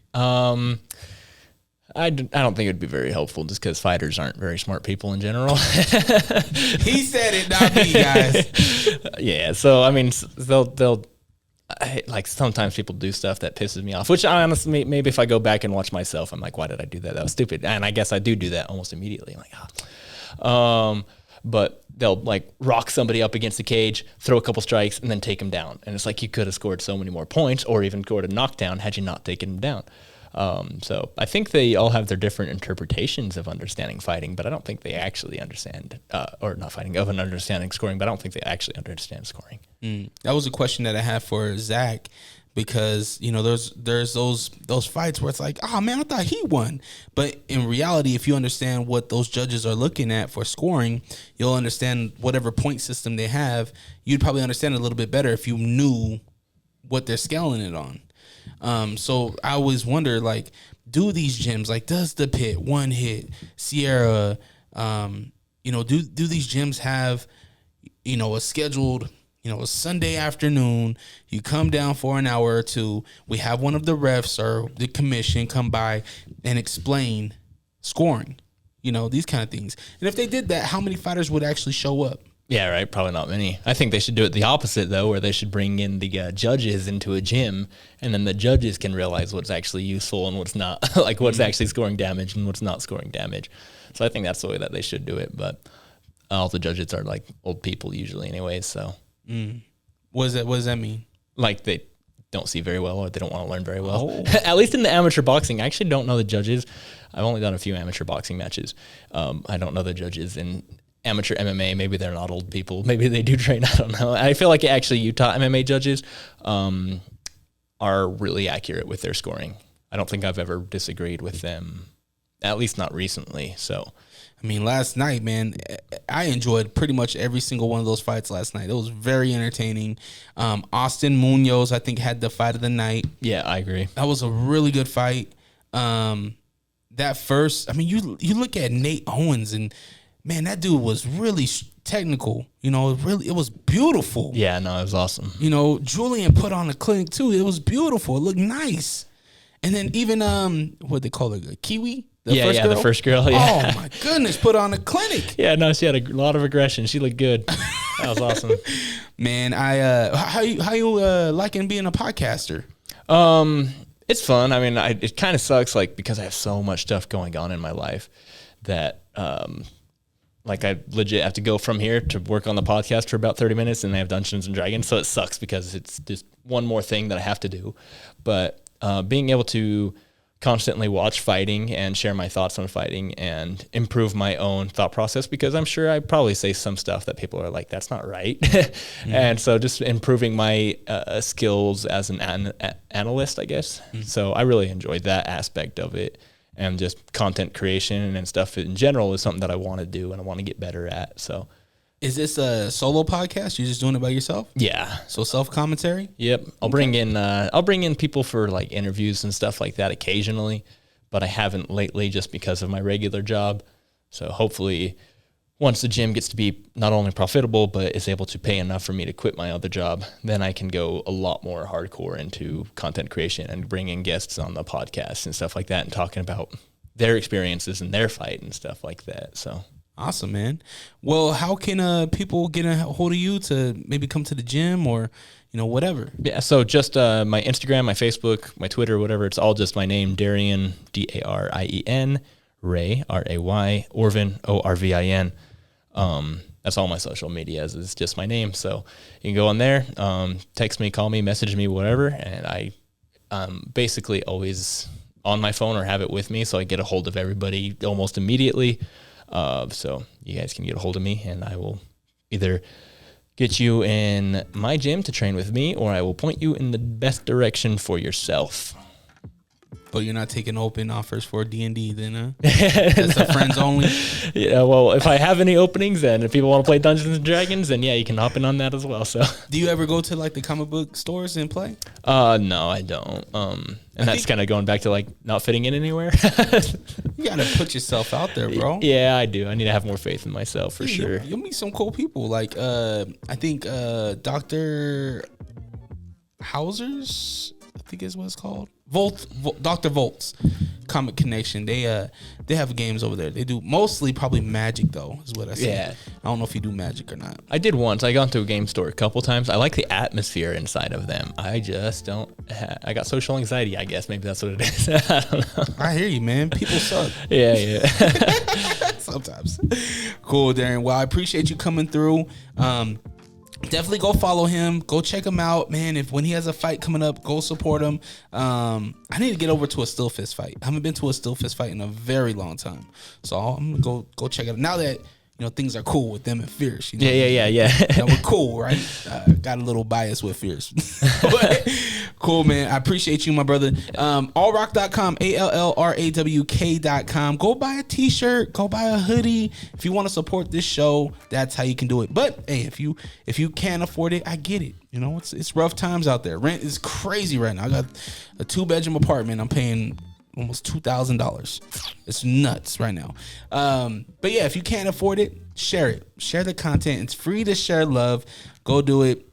Speaker 4: I don't think it would be very helpful, just because fighters aren't very smart people in general.
Speaker 2: He said it, not me, guys.
Speaker 4: Yeah, so I mean, they'll like sometimes people do stuff that pisses me off, which I honestly, maybe if I go back and watch myself, I'm like, why did I do that? That was stupid. And I guess I do that almost immediately. I'm like, but they'll like rock somebody up against the cage, throw a couple strikes, and then take him down. And it's like, you could have scored so many more points, or even scored a knockdown had you not taken him down. So I think they all have their different interpretations of understanding fighting, but I don't think they actually understand, or not fighting, of an understanding scoring, but I don't think they actually understand scoring.
Speaker 2: That was a question that I had for Zach, because, you know, there's those fights where it's like, oh man, I thought he won. But in reality, if you understand what those judges are looking at for scoring, you'll understand whatever point system they have. You'd probably understand it a little bit better if you knew what they're scaling it on. So I always wonder, like, do these gyms, like, does the Pit, One Hit, Sierra, you know, do these gyms have, you know, a scheduled, you know, a Sunday afternoon, you come down for an hour or two, we have one of the refs or the commission come by and explain scoring, you know, these kind of things. And if they did that, how many fighters would actually show up?
Speaker 4: Yeah, right. Probably not many. I think they should do it the opposite, though, where they should bring in the judges into a gym, and then the judges can realize what's actually useful and what's not, like what's actually scoring damage and what's not scoring damage. So I think that's the way that they should do it. But all the judges are like old people usually anyways. So
Speaker 2: What does that mean?
Speaker 4: Like they don't see very well or they don't want to learn very well. At least in the amateur boxing. I actually don't know the judges. I've only done a few amateur boxing matches. I don't know the judges in amateur MMA. Maybe they're not old people. Maybe they do train. I don't know. I feel like actually Utah MMA judges are really accurate with their scoring. I don't think I've ever disagreed with them, at least not recently. So,
Speaker 2: I mean, last night, man, I enjoyed pretty much every single one of those fights last night. It was very entertaining. Austin Munoz, I think, had the fight of the night.
Speaker 4: Yeah, I agree.
Speaker 2: That was a really good fight. That first, I mean, you look at Nate Owens, and man, that dude was really technical. You know, it was beautiful.
Speaker 4: Yeah, no, it was awesome.
Speaker 2: You know, Julian put on a clinic too. It was beautiful. It looked nice. And then even what they call it, Kiwi.
Speaker 4: The first girl. Yeah.
Speaker 2: Oh my goodness, put on a clinic.
Speaker 4: Yeah, no, she had a lot of aggression. She looked good. That was awesome.
Speaker 2: Man, how you liking being a podcaster?
Speaker 4: It's fun. I mean, it kind of sucks, like, because I have so much stuff going on in my life that, like, I legit have to go from here to work on the podcast for about 30 minutes, and I have Dungeons and Dragons, so it sucks because it's just one more thing that I have to do. But being able to constantly watch fighting and share my thoughts on fighting and improve my own thought process, because I'm sure I probably say some stuff that people are like, that's not right. And so just improving my skills as an analyst, I guess. So I really enjoyed that aspect of it, and just content creation and stuff in general is something that I want to do and I want to get better at. So
Speaker 2: is this a solo podcast? You're just doing it by yourself?
Speaker 4: Yeah.
Speaker 2: So self-commentary?
Speaker 4: Yep. I'll bring in people for like interviews and stuff like that occasionally, but I haven't lately just because of my regular job. So hopefully once the gym gets to be not only profitable, but is able to pay enough for me to quit my other job, then I can go a lot more hardcore into content creation and bring in guests on the podcast and stuff like that and talking about their experiences and their fight and stuff like that. So
Speaker 2: awesome, man. Well, how can people get a hold of you to maybe come to the gym or, you know, whatever?
Speaker 4: Yeah, so just my Instagram, my Facebook, my Twitter, whatever. It's all just my name, Darien, Darien, Ray, Ray, Orvin, Orvin. That's all my social media is. It's just my name. So you can go on there, text me, call me, message me, whatever. And I'm basically always on my phone or have it with me, so I get a hold of everybody almost immediately. So you guys can get a hold of me, and I will either get you in my gym to train with me, or I will point you in the best direction for yourself.
Speaker 2: But you're not taking open offers for D&D then, huh? That's the friends only?
Speaker 4: Yeah, well, if I have any openings and if people want to play Dungeons and Dragons, then yeah, you can hop in on that as well. So,
Speaker 2: do you ever go to like the comic book stores and play?
Speaker 4: No, I don't. And that's kind of going back to like not fitting in anywhere.
Speaker 2: You gotta put yourself out there, bro.
Speaker 4: Yeah, I do. I need to have more faith in myself for sure.
Speaker 2: You'll meet some cool people. Like I think Dr. Hauser's, I think is what it's called. Dr. Volt's Comic Connection. They have games over there. They do mostly probably Magic though, is what I say.
Speaker 4: Yeah.
Speaker 2: I don't know if you do Magic or not.
Speaker 4: I did once. I got to a game store a couple times. I like the atmosphere inside of them. I just don't. I got social anxiety, I guess. Maybe that's what it is. I don't know.
Speaker 2: I hear you, man. People suck.
Speaker 4: Yeah.
Speaker 2: Sometimes. Cool, Darren. Well, I appreciate you coming through. Definitely go follow him. Go check him out, man. When he has a fight coming up, go support him. I need to get over to a still fist fight. I haven't been to a still fist fight in a very long time, so I'm gonna go check it out now that things are cool with them and Fierce. You know?
Speaker 4: Yeah.
Speaker 2: We're cool, right? Got a little bias with Fierce. But, cool, man. I appreciate you, my brother. Allrock.com, ALLRAWK.com. Go buy a t-shirt. Go buy a hoodie. If you want to support this show, that's how you can do it. But hey, if you can't afford it, I get it. It's rough times out there. Rent is crazy right now. I got a 2-bedroom apartment. I'm paying almost $2,000. It's nuts right now. But yeah, if you can't afford it, share it. Share the content. It's free to share love. Go do it.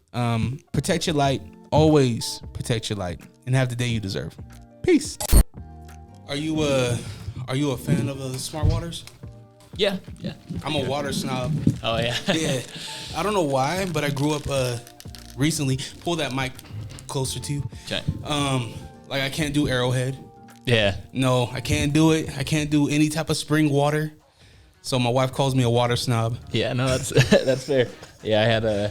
Speaker 2: Protect your light. Always protect your light and have the day you deserve. Peace. Are you a fan of the Smart Waters?
Speaker 4: Yeah.
Speaker 2: I'm a water snob.
Speaker 4: Oh yeah.
Speaker 2: Yeah. I don't know why, but I grew up recently. Pull that mic closer to you.
Speaker 4: Okay.
Speaker 2: Like I can't do Arrowhead.
Speaker 4: Yeah.
Speaker 2: No, I can't do it. I can't do any type of spring water. So my wife calls me a water snob.
Speaker 4: Yeah, no, that's that's fair. Yeah,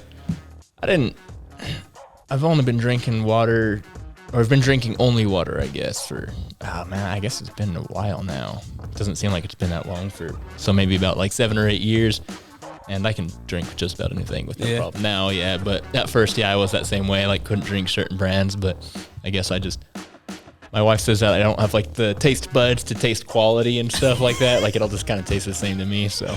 Speaker 4: I've only been drinking water, or I've been drinking only water, I guess, I guess it's been a while now. It doesn't seem like it's been that long so maybe about like 7 or 8 years. And I can drink just about anything with no problem now, yeah. But at first, I was that same way. I like couldn't drink certain brands, but I guess my wife says that I don't have like the taste buds to taste quality and stuff like that. Like it'll just kind of taste the same to me, so.